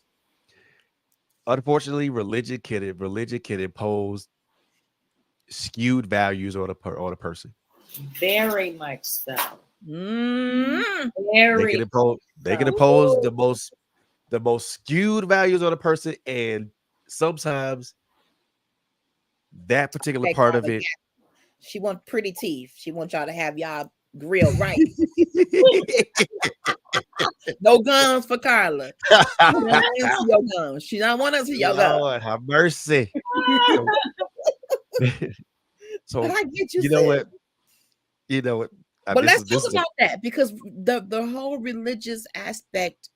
unfortunately, religion can impose skewed values on a person. Very much so. mm, Very They can so. impose the most skewed values on a person, and sometimes that particular they part call of it. it. She want pretty teeth. She want y'all to have y'all grill right. No guns for Carla. She don't want to see your guns. She don't want to see your guns. Lord have mercy. So, But so I get you, you know sis. what? You know what? But let's This talk is a, about that because the whole religious aspect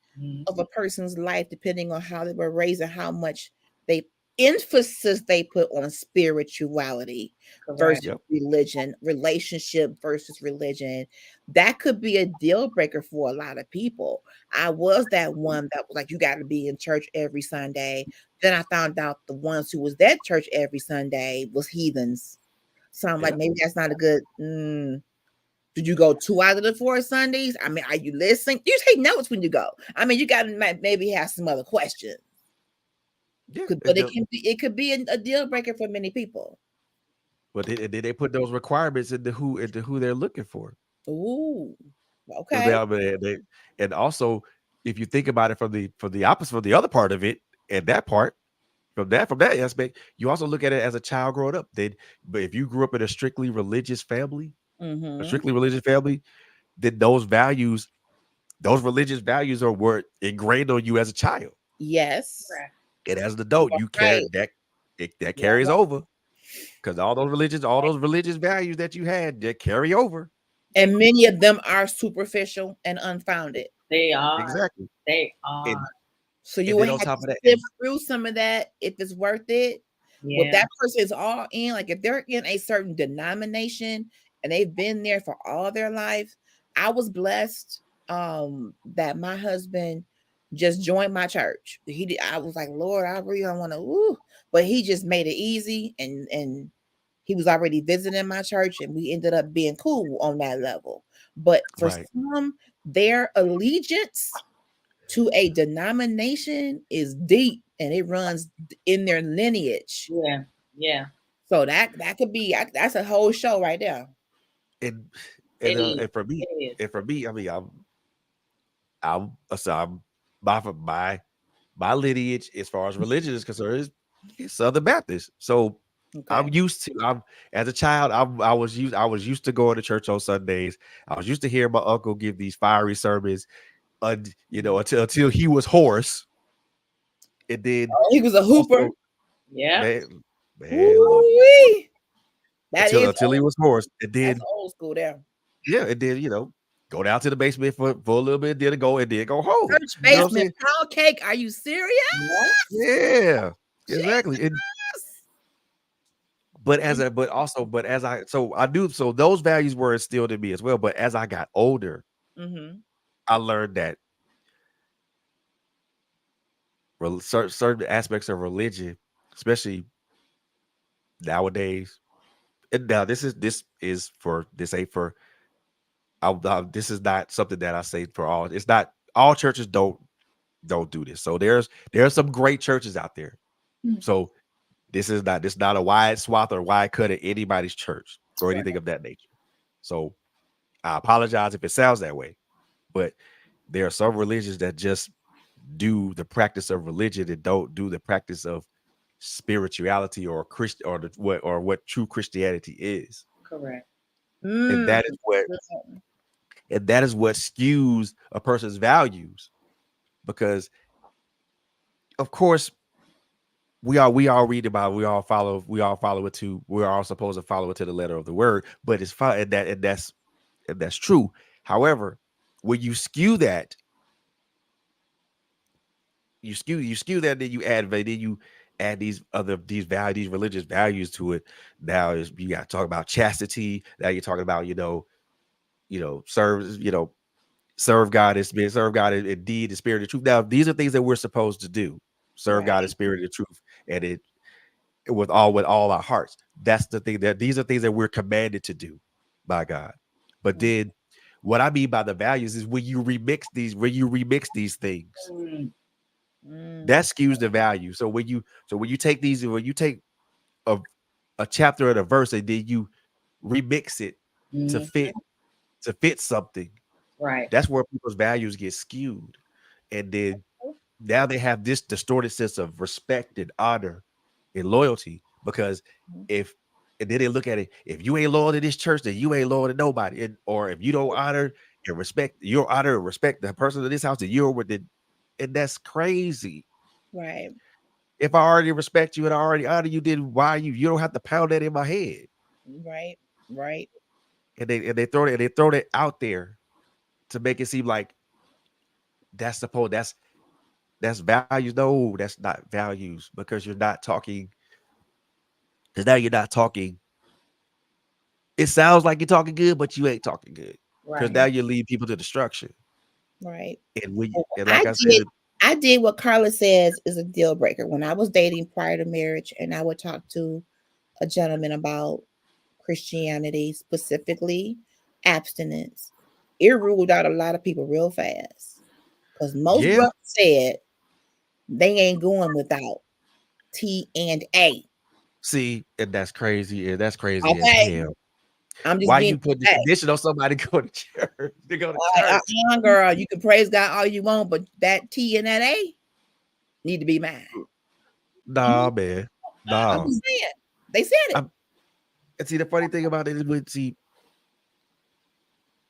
of a person's life, depending on how they were raised and how much they emphasis they put on spirituality Correct. versus yep. religion, relationship versus religion, that could be a deal breaker for a lot of people. I was that one that was like, you got to be in church every Sunday. Then I found out the ones who was at church every Sunday was heathens. So I'm like, Yeah. maybe that's not a good. Did you go 2 out of the 4 Sundays? I mean, are you listening? You take notes when you go. I mean, you got to maybe have some other questions. Yeah. But it could be a deal breaker for many people. But they put those requirements into who they're looking for. Ooh, So okay. and also if you think about it from the opposite, from the other part of it, and that part from that aspect, you also look at it as a child growing up. But if you grew up in a Mm-hmm. strictly religious family, then those religious values are were ingrained on you as a child. Yes. Correct. And as an You adult, are you carry right. that You are carries right. over because all those religious values that you had that carry over. And many of them are superficial and unfounded. They are. Exactly. They are. And So you and will then have on top to of that, sift through some of that if it's worth it. Well, Yeah. that person is all in, like if they're in a certain denomination and they've been there for all their life. I was blessed that my husband just joined my church. I was like, Lord, I really don't want to, but he just made it easy and he was already visiting my church and we ended up being cool on that level. But for right. some, their allegiance to a denomination is deep and it runs in their lineage. Yeah. Yeah. So that could be that's a whole show right there. And It is. and for me, It is. I mean, I'm my lineage as far as religion is concerned is Southern Baptist. So I'm Okay. used to I'm as a child, I was used to going to church on Sundays. I was used to hearing my uncle give these fiery sermons, until he was hoarse. And then Oh, he was a hooper. also, Yeah. look, Ooh-wee. That is until he old. was hoarse. And That's then old school there. yeah, and then go down to the basement for a little bit, then go home. Church You know what I'm basement saying? pound cake. Are you serious? Yeah. Yeah, exactly. And Jesus. but as I so I do so those values were instilled in me as well. But as I got older, Mm-hmm. I learned that certain aspects of religion, especially nowadays. And now this is for this ain't for this is not something that I say for all. It's not all churches don't do this. So there are some great churches out there. Mm. So this not a wide swath or wide cut at anybody's church or Right. anything of that nature. So I apologize if it sounds that way, but there are some religions that just do the practice of religion and don't do the practice of spirituality or Christ or what true Christianity is. Correct. And Mm. that is what skews a person's values because of course we all read about it, we all follow it to we're all supposed to follow it to the letter of the word, but it's fine and that's true. However, when you skew that, you skew that, then you add these values, these religious values to it. Now is you got to talk about chastity. Now you're talking about serve serve God indeed, the spirit of truth. Now these are things that we're supposed to do. Serve God in Right. spirit of truth, and it with all our hearts. That's the thing that these are things that we're commanded to do by God. But Mm, then what I mean by the values is when you remix these things, Mm, that mm, skews the value. So when you take a chapter and a verse and then you remix it to mm, fit something, right. that's where people's values get skewed. And then now they have this distorted sense of respect and honor and loyalty because mm, if and then they look at it, if you ain't loyal to this church, then you ain't loyal to nobody. Or if you don't honor and respect, you don't honor and respect the person in this house, then you're with it. And that's crazy. right. If I already respect you and I already honor you, then why you don't have to pound that in my head. Right. Right. And they throw that out there to make it seem like that's values. No, that's not values because you're not talking. Because now you're not talking. It sounds like you're talking good, but you ain't talking good. Because Right. now Mm, you lead people to destruction. right. And when Well, and I like I did said, I did what Carla says is a deal breaker. When I was dating prior to marriage and I would talk to a gentleman about Christianity, specifically abstinence, it ruled out a lot of people real fast. Because most yeah. brothers said they ain't going without T and A. See, and that's crazy. And that's crazy as Okay. hell. I'm just Why being you put this hey, condition on somebody to go to church? To go to like, church. girl, you can praise God all you want, but that T and that A need to be mine. Nah, Mhm. man. I'm Nah. just saying. They said it. I'm, and see, the funny thing about it is,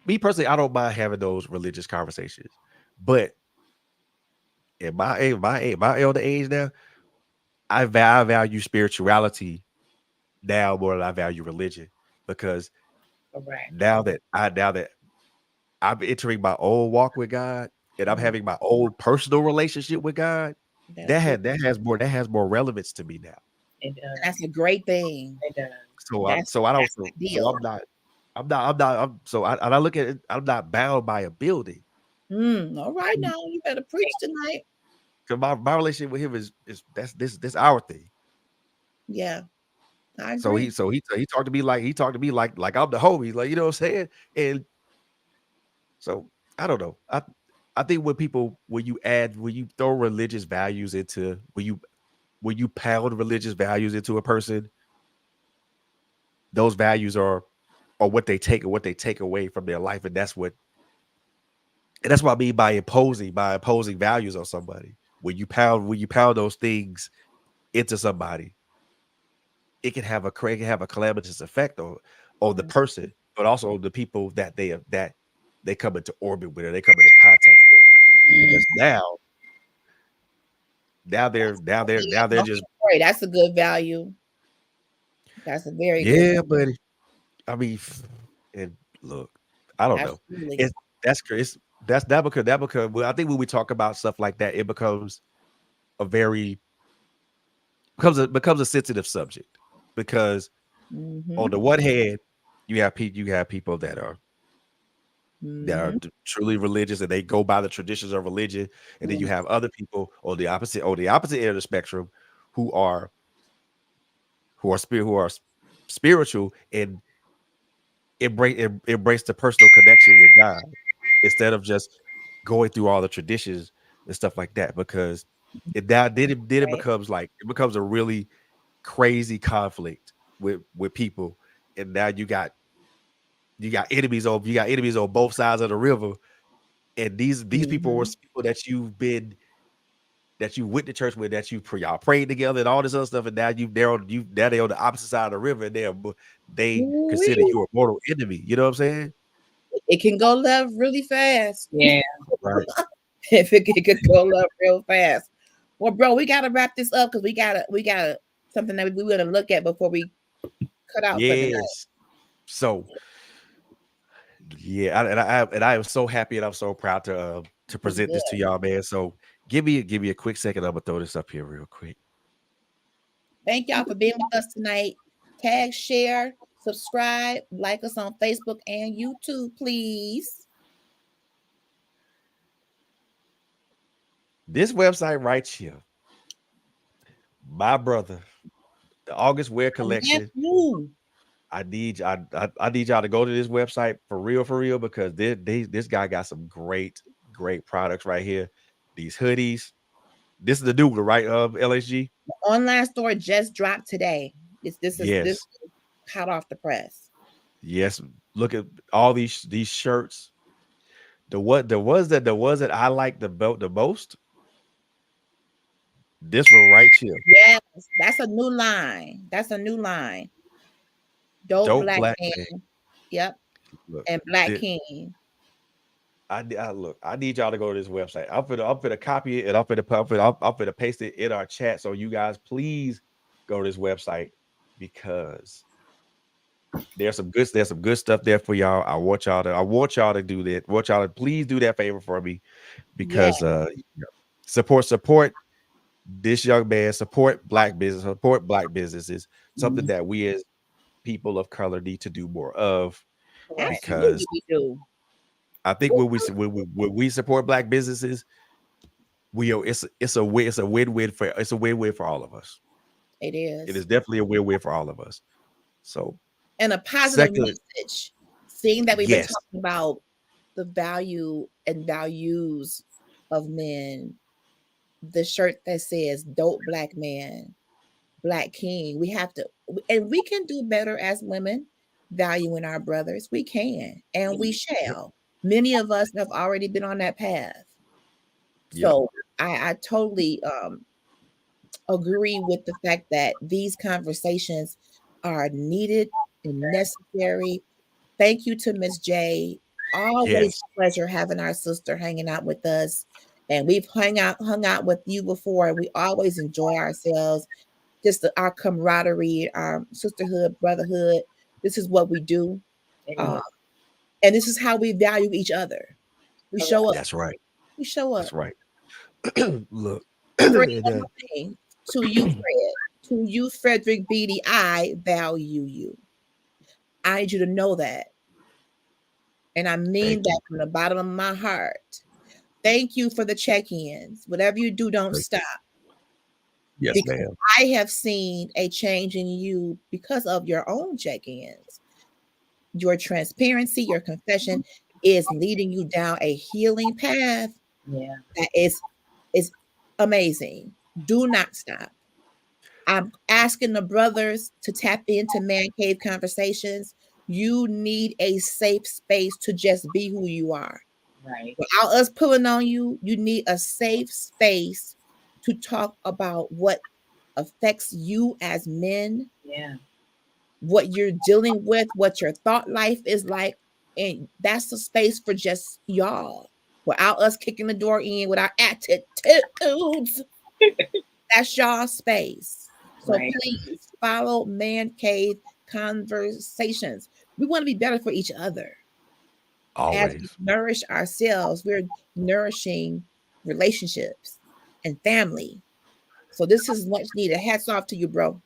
me personally, I don't mind having those religious conversations, but in my elder age now, I value spirituality now more than I value religion because Correct. now that I'm entering my own walk with God and I'm Mm, having my own personal relationship with God, that's that good. had that has more relevance to me now. It does. That's a great thing. It does. So I That's so I don't that's so ideal. I'm not and I look at it, I'm not bound by a building. All right now, you better preach tonight. Because my relationship with him is this our thing. Yeah, I So he agree. so he so he talked to me like I'm the homie, like you know what I'm saying? And so I don't know. I think when you throw religious values into when you pound religious values into a person, those values are what they take away from their life, and that's what I mean by imposing values on somebody. When you pound those things into somebody, it can have a calamitous effect on the Mm, person, but also on the people that they come into orbit with or they come into contact with. Mm, Because now they're just right. That's a good value. That's a very good yeah, but I mean, and look, I don't know. absolutely. It's that's cra- it's that's that because well, I think when we talk about stuff like that, it a very becomes a sensitive subject because on Mm-hmm. the one hand, you have people that are Mm-hmm. truly religious and they go by the traditions of religion, and then you Mm, have other people on the opposite end of the spectrum who are spiritual and embrace the personal connection with God instead of just going through all the traditions and stuff like that. Because it now then it right. becomes a really crazy conflict with people, and now you got enemies on both sides of the river, and these people were Mm-hmm. people that you went to church with, that y'all prayed together and all this other stuff, and now they're on the opposite side of the river, and they consider Ooh-wee. you a mortal enemy. You know what I'm saying? It can go left really fast. yeah. Right. If it could go left real fast. Well, bro, we gotta wrap this up because we gotta something that we want to look at before we cut out for the night. Yes. So yeah, I am so happy and I'm so proud to This is present good. this to y'all, man. So give me a quick second. I'm gonna throw this up here real quick. Thank y'all for being with us tonight. Tag, share, subscribe, like us on Facebook and YouTube, please. This website right here, my brother, the August Wear Collection. Nephew. I need y'all to go to this website for real, because this guy got some great products right here. These hoodies. This is the new one, right? LHG. The online store just dropped today. This is Yes, hot off the press. yes. Look at all these shirts. The ones that I like the most. This one right here. Yes, that's a new line. That's a new line. Dope Dope black black man. man. Yep. Look, And Black thi- King. look. I need y'all to go to this website. I'm finna copy it and I'm finna paste it in our chat. So you guys, please go to this website because there's some good stuff there for y'all. I want y'all to do that. Want y'all to please do that favor for me Yeah. because support this young man, support black businesses, something that we as people of color need to do more of Correct. because Absolutely we do. I think when we support black businesses, it's a win-win for all of us. It It is is. definitely a win-win for all of us. So And a positive second, message. Seeing that we've been yes, talking about the value and values of men, the shirt that says dope black man, Black King. We have to, and we can do better as women, valuing our brothers. We can, and we yep, shall. Many of us have already been on that path. yep, So I totally agree with the fact that these conversations are needed and necessary. Thank you to Miss J. Always yes, a pleasure having our sister hanging out with us. And we've hung out with you before, and we always enjoy ourselves. Just our camaraderie, our sisterhood, brotherhood. This is what we do. It Uh, is. and this is how we value each other. We show Correct. up. that's right, We show that's up. right. Look, Fred, and, one more thing. To you, Fred. To you, Frederick Beatty, I value you. I need you to know that. And I mean thank you, that from the bottom of my heart. Thank you for the check-ins. Whatever you do, don't thank stop. you. Yes, Because ma'am. I have seen a change in you because of your own check-ins. Your transparency, your confession is leading you down a healing path Yeah. that is amazing. Do not stop. I'm asking the brothers to tap into man cave conversations. You need a safe space to just be who you are. Right. Without us pulling on you, you need a safe space to talk about what affects you as men, Yeah. what you're dealing with, what your thought life is like. And that's a space for just y'all. Without us kicking the door in with our attitudes, that's y'all space. So Right. please follow Man Cave Conversations. We want to be better for each other. As we Always. nourish ourselves, we're nourishing relationships and family. So this is much needed. Hats off to you, bro.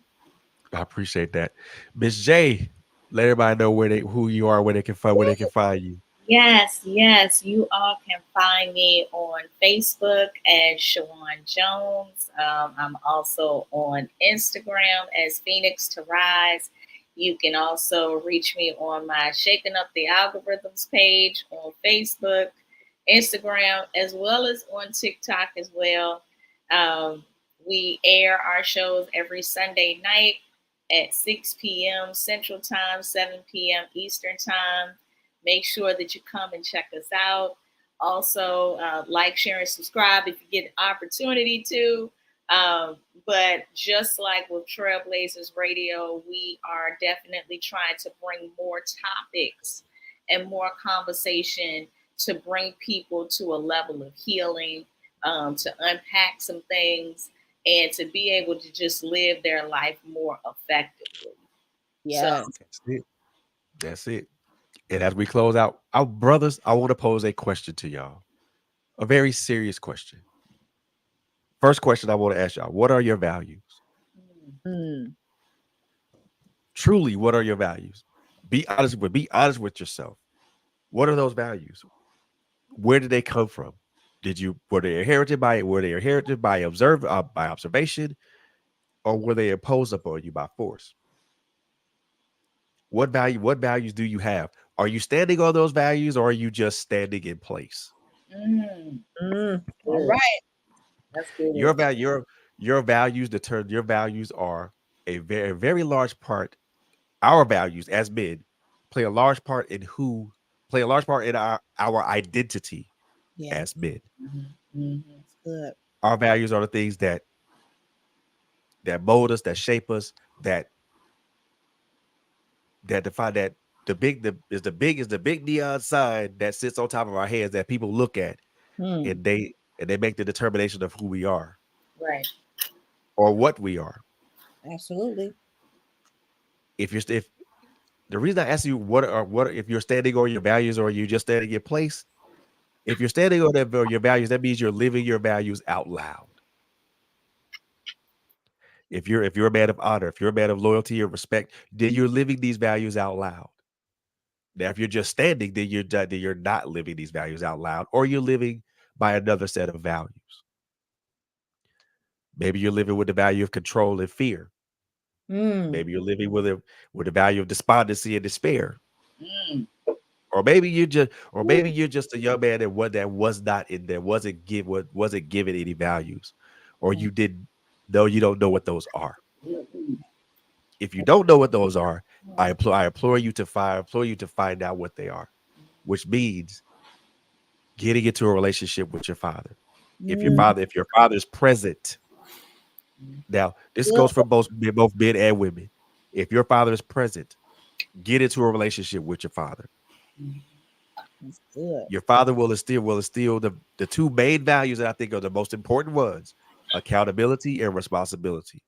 I appreciate that, Miss J. Let everybody know who you are, where they can find you. Yes, yes. You all can find me on Facebook as Shawan Jones. I'm also on Instagram as Phoenix to Rise. You can also reach me on my Shaking Up the Algorithms page on Facebook, Instagram, as well as on TikTok as well. Um, we air our shows every Sunday night at 6 p.m. Central Time, 7 p.m. Eastern Time. Make sure that you come and check us out. Also, like, share, and subscribe if you get an opportunity to. But just like with Trailblazers Radio, we are definitely trying to bring more topics and more conversation to bring people to a level of healing, to unpack some things, and to be able to just live their life more effectively. So, Yes. That's it. That's it. And as we close out, our brothers, I want to pose a question to y'all. A very serious question. First question I want to ask y'all: what are your values? Mm. Truly, what are your values? Be honest with yourself. What are those values? Where did they come from? Were they inherited by observation, or were they imposed upon you by force? What values do you have? Are you standing on those values, or are you just standing in place? mm, All good. right. That's good. Your value your values deter your values are a very large part. Our values as men play a large part in who play a large part in our identity as Yes. men. Hmm. That's good. Our values are the things that mold us, that shape us, that define that the big neon sign that sits on top of our heads that people look at, Mm. and they make the determination of who we are Right. or what we are. Absolutely. If the reason I ask you what if you're standing on your values or you just standing in place, if you're standing on your values, that means you're living your values out loud. If you're a man of honor, if you're a man of loyalty or respect, then you're living these values out loud. Now, if you're just standing, then you're not living these values out loud, or you're living by another set of values. Maybe you're living with the value of control and fear. Mm. Maybe you're living with the value of despondency and despair. Mm, Or maybe you're just a young man that was not in there, wasn't given any values, or Mm. you didn't know you don't know what those are. If you don't know what those are, I implore you to find out what they are, which means getting into a relationship with your father. If your Mm. father, if your father's present, now this Good. goes for both men and women. If your father is present, get into a relationship with your father. That's good. Your father will instill the two main values that I think are the most important ones: accountability and responsibility.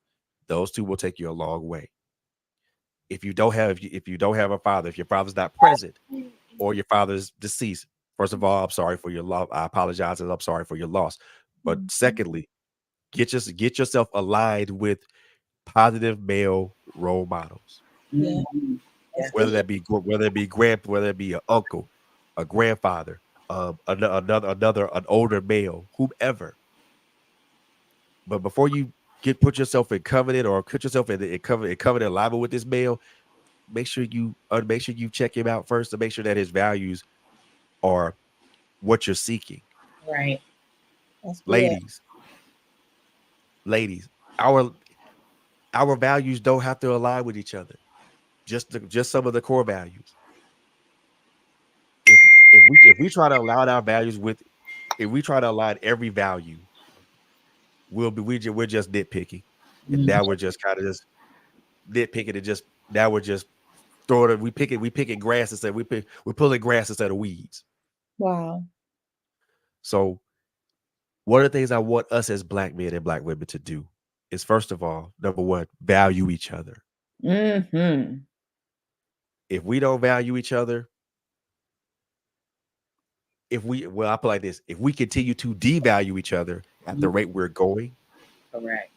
Those two will take you a long way. If you don't have a father, if your father's not present, or your father's deceased, first of all, I'm sorry for your loss. I apologize, and I'm sorry for your loss. But Mhm. secondly, get yourself aligned with positive male role models, Yeah. mm. That's Definitely. good. whether it be an uncle, a grandfather, another an older male, whomever. But before you put yourself in covenant or put yourself in covenant alignment with this male, make sure you check him out first to make sure that his values are what you're seeking. Right. That's good. Ladies, ladies, our our values don't have to align with each other. Just some of the core values. If we try to align our values with if we try to align every value, we're just nitpicking, and Mm, now we're just kind of just nitpicking and just now we're just throwing it. We picking grass instead. We're pulling grass instead of weeds. Wow. So one of the things I want us as black men and black women to do is, first of all, number one, value each other. Mm-hmm. If we don't value each other, I put it like this: if we continue to devalue each other at the mm, rate we're going, correct.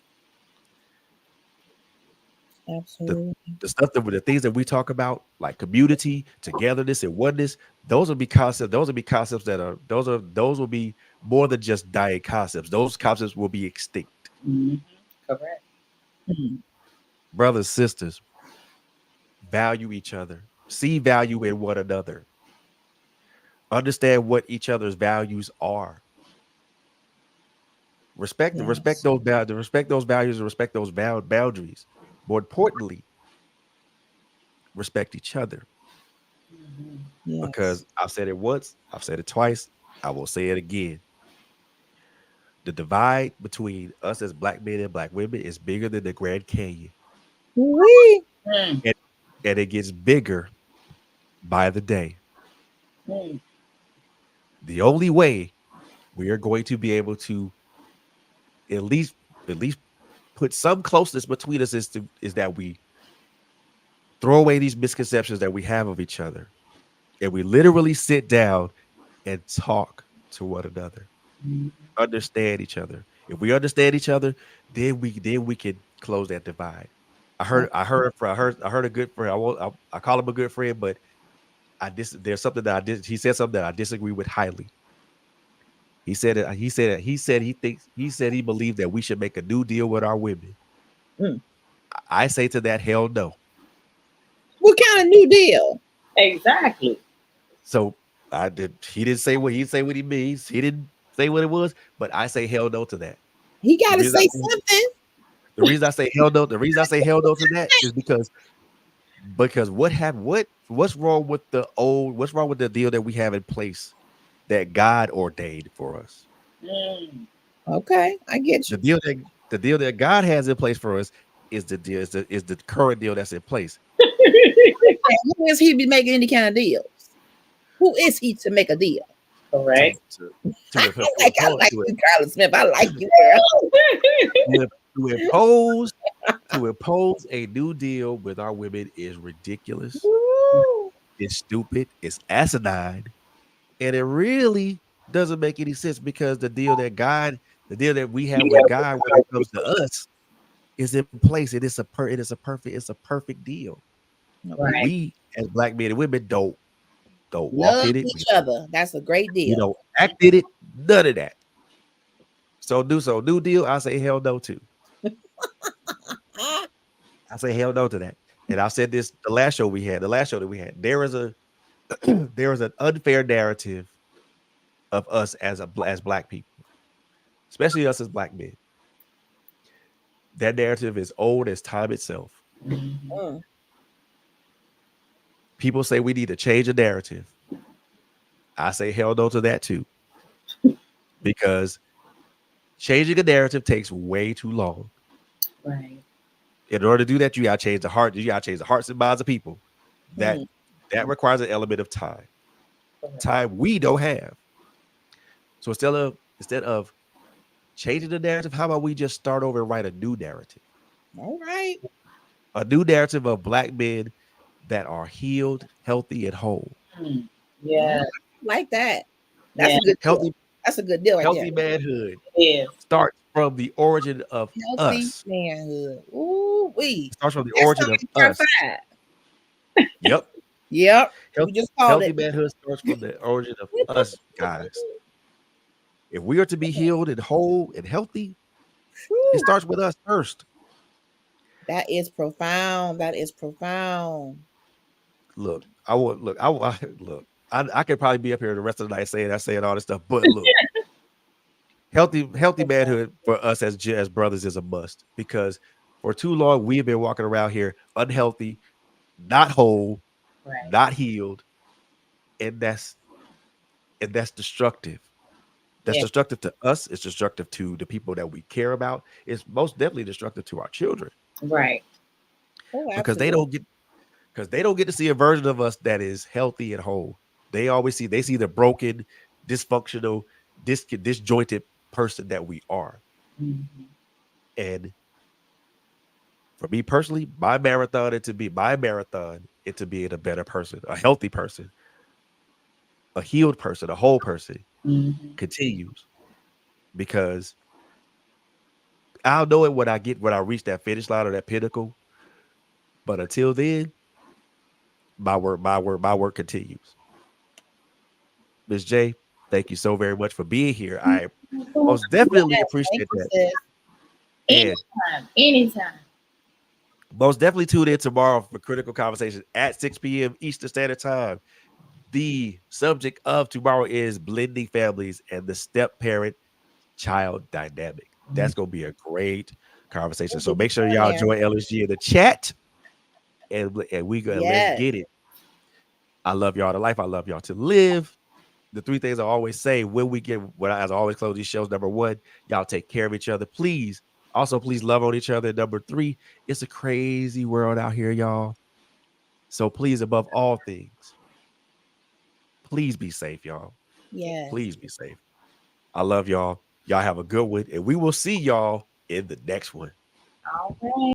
the Absolutely. the things that we talk about, like community, togetherness, and oneness, those will be concepts those will be more than just dying concepts. Those concepts will be extinct. Mm, correct. Mm. Brothers, sisters, value each other. See value in one another. Understand what each other's values are. Respect Yes. those values and respect those boundaries. More importantly, respect each other, Hmm. Yes. because I've said it once, I've said it twice, I will say it again. The divide between us as black men and black women is bigger than the Grand Canyon, We. Mm, and, and it gets bigger by the day. mm, The only way we are going to be able to at least at least put some closeness between us is that we throw away these misconceptions that we have of each other and we literally sit down and talk to one another, understand each other. If we understand each other, then we can close that divide. I heard a good friend. I call him a good friend, but there's something that I did. He said something that I disagree with highly. He said he believed that we should make a new deal with our women. Mm. I say to that, hell no. What kind of new deal? Exactly. So I did. He didn't say what he means. He didn't say what it was, but I say hell no to that. He The got to reason I say say, something. the reason I say hell no, the reason I say hell no to that is because what's wrong with what's wrong with the deal that we have in place that God ordained for us? Mm. Okay, I get The you. deal that the deal that God has in place for us is the current deal that's in place. And who is he be making any kind of deals? Who is he to make a deal? To Correct. to I to impose like you, Carla Smith. I like you, girl. to impose to impose a new deal with our women is ridiculous. Ooh. It's stupid. It's asinine, and it really doesn't make any sense because the deal that we have with God when it comes to us is in place. It's a perfect deal. But Okay. Right. we as black men and women don't walk Love in it. each other. That's a great We deal. don't act in it. None of that. So new deal. I say hell no to. Ah, I say hell no to that. And I said this the last show we had. The last show that we had. There is a there is an unfair narrative of us as black people, especially us as black men. That narrative is old as time itself. Mhm. mm. People say we need to change the narrative. I say hell no to that too, because changing a narrative takes way too long. Right. In order to do that, you gotta change the hearts and minds of people. That Mm. that requires an element of time. Correct. Time we don't have. So instead of changing the narrative, how about we just start over and write a new narrative? All right. A new narrative of black men that are healed, healthy, and whole. Mm. All Yeah. right. Like that. That's Yeah. a good deal. Healthy, That's a good deal right there. healthy manhood It is. starts from the origin of Healthy us. manhood. Ooh, It wee. starts from the That origin sounds of like top us. five. Yep. Yep. Health, We just called healthy it. manhood starts from the origin of us, guys. If we are to be healed and whole and healthy, it Whew. starts with us first. That is profound. That is profound. Look, I want look, I look. I could probably be up here the rest of the night saying all this stuff, but look, healthy manhood for us as brothers is a must because for too long we have been walking around here unhealthy, not whole, Right. not healed, and that's destructive. That's Yeah. destructive to us. It's destructive to the people that we care about. It's most definitely destructive to our children Right. Oh, because they absolutely. don't get to see a version of us that is healthy and whole. They see the broken, dysfunctional, disjointed person that we are. Mhm. And for me personally, my marathon into being a better person, a healthy person, a healed person, a whole person Mhm. continues because I'll know it when I reach that finish line or that pinnacle. But until then, my work continues. Miss J, thank you so very much for being here. I most definitely Yes. Thank appreciate you, that. sis. And Anytime. Anytime. most definitely tune in tomorrow for Critical Conversations at 6 p.m. Eastern Standard Time. The subject of tomorrow is blending families and the step parent child dynamic. That's gonna be a great conversation. We'll So get you make sure on y'all there. join LSG in the chat and we go let's Yes. get it. I love y'all to life. I love y'all to live. The three things I always say as I always close these shows. Number one, y'all take care of each other. Please. Also, please love on each other. Number three, it's a crazy world out here, y'all. So please, above all things, please be safe, y'all. Yes. Please be safe. I love y'all. Y'all have a good one, and we will see y'all in the next one. All right.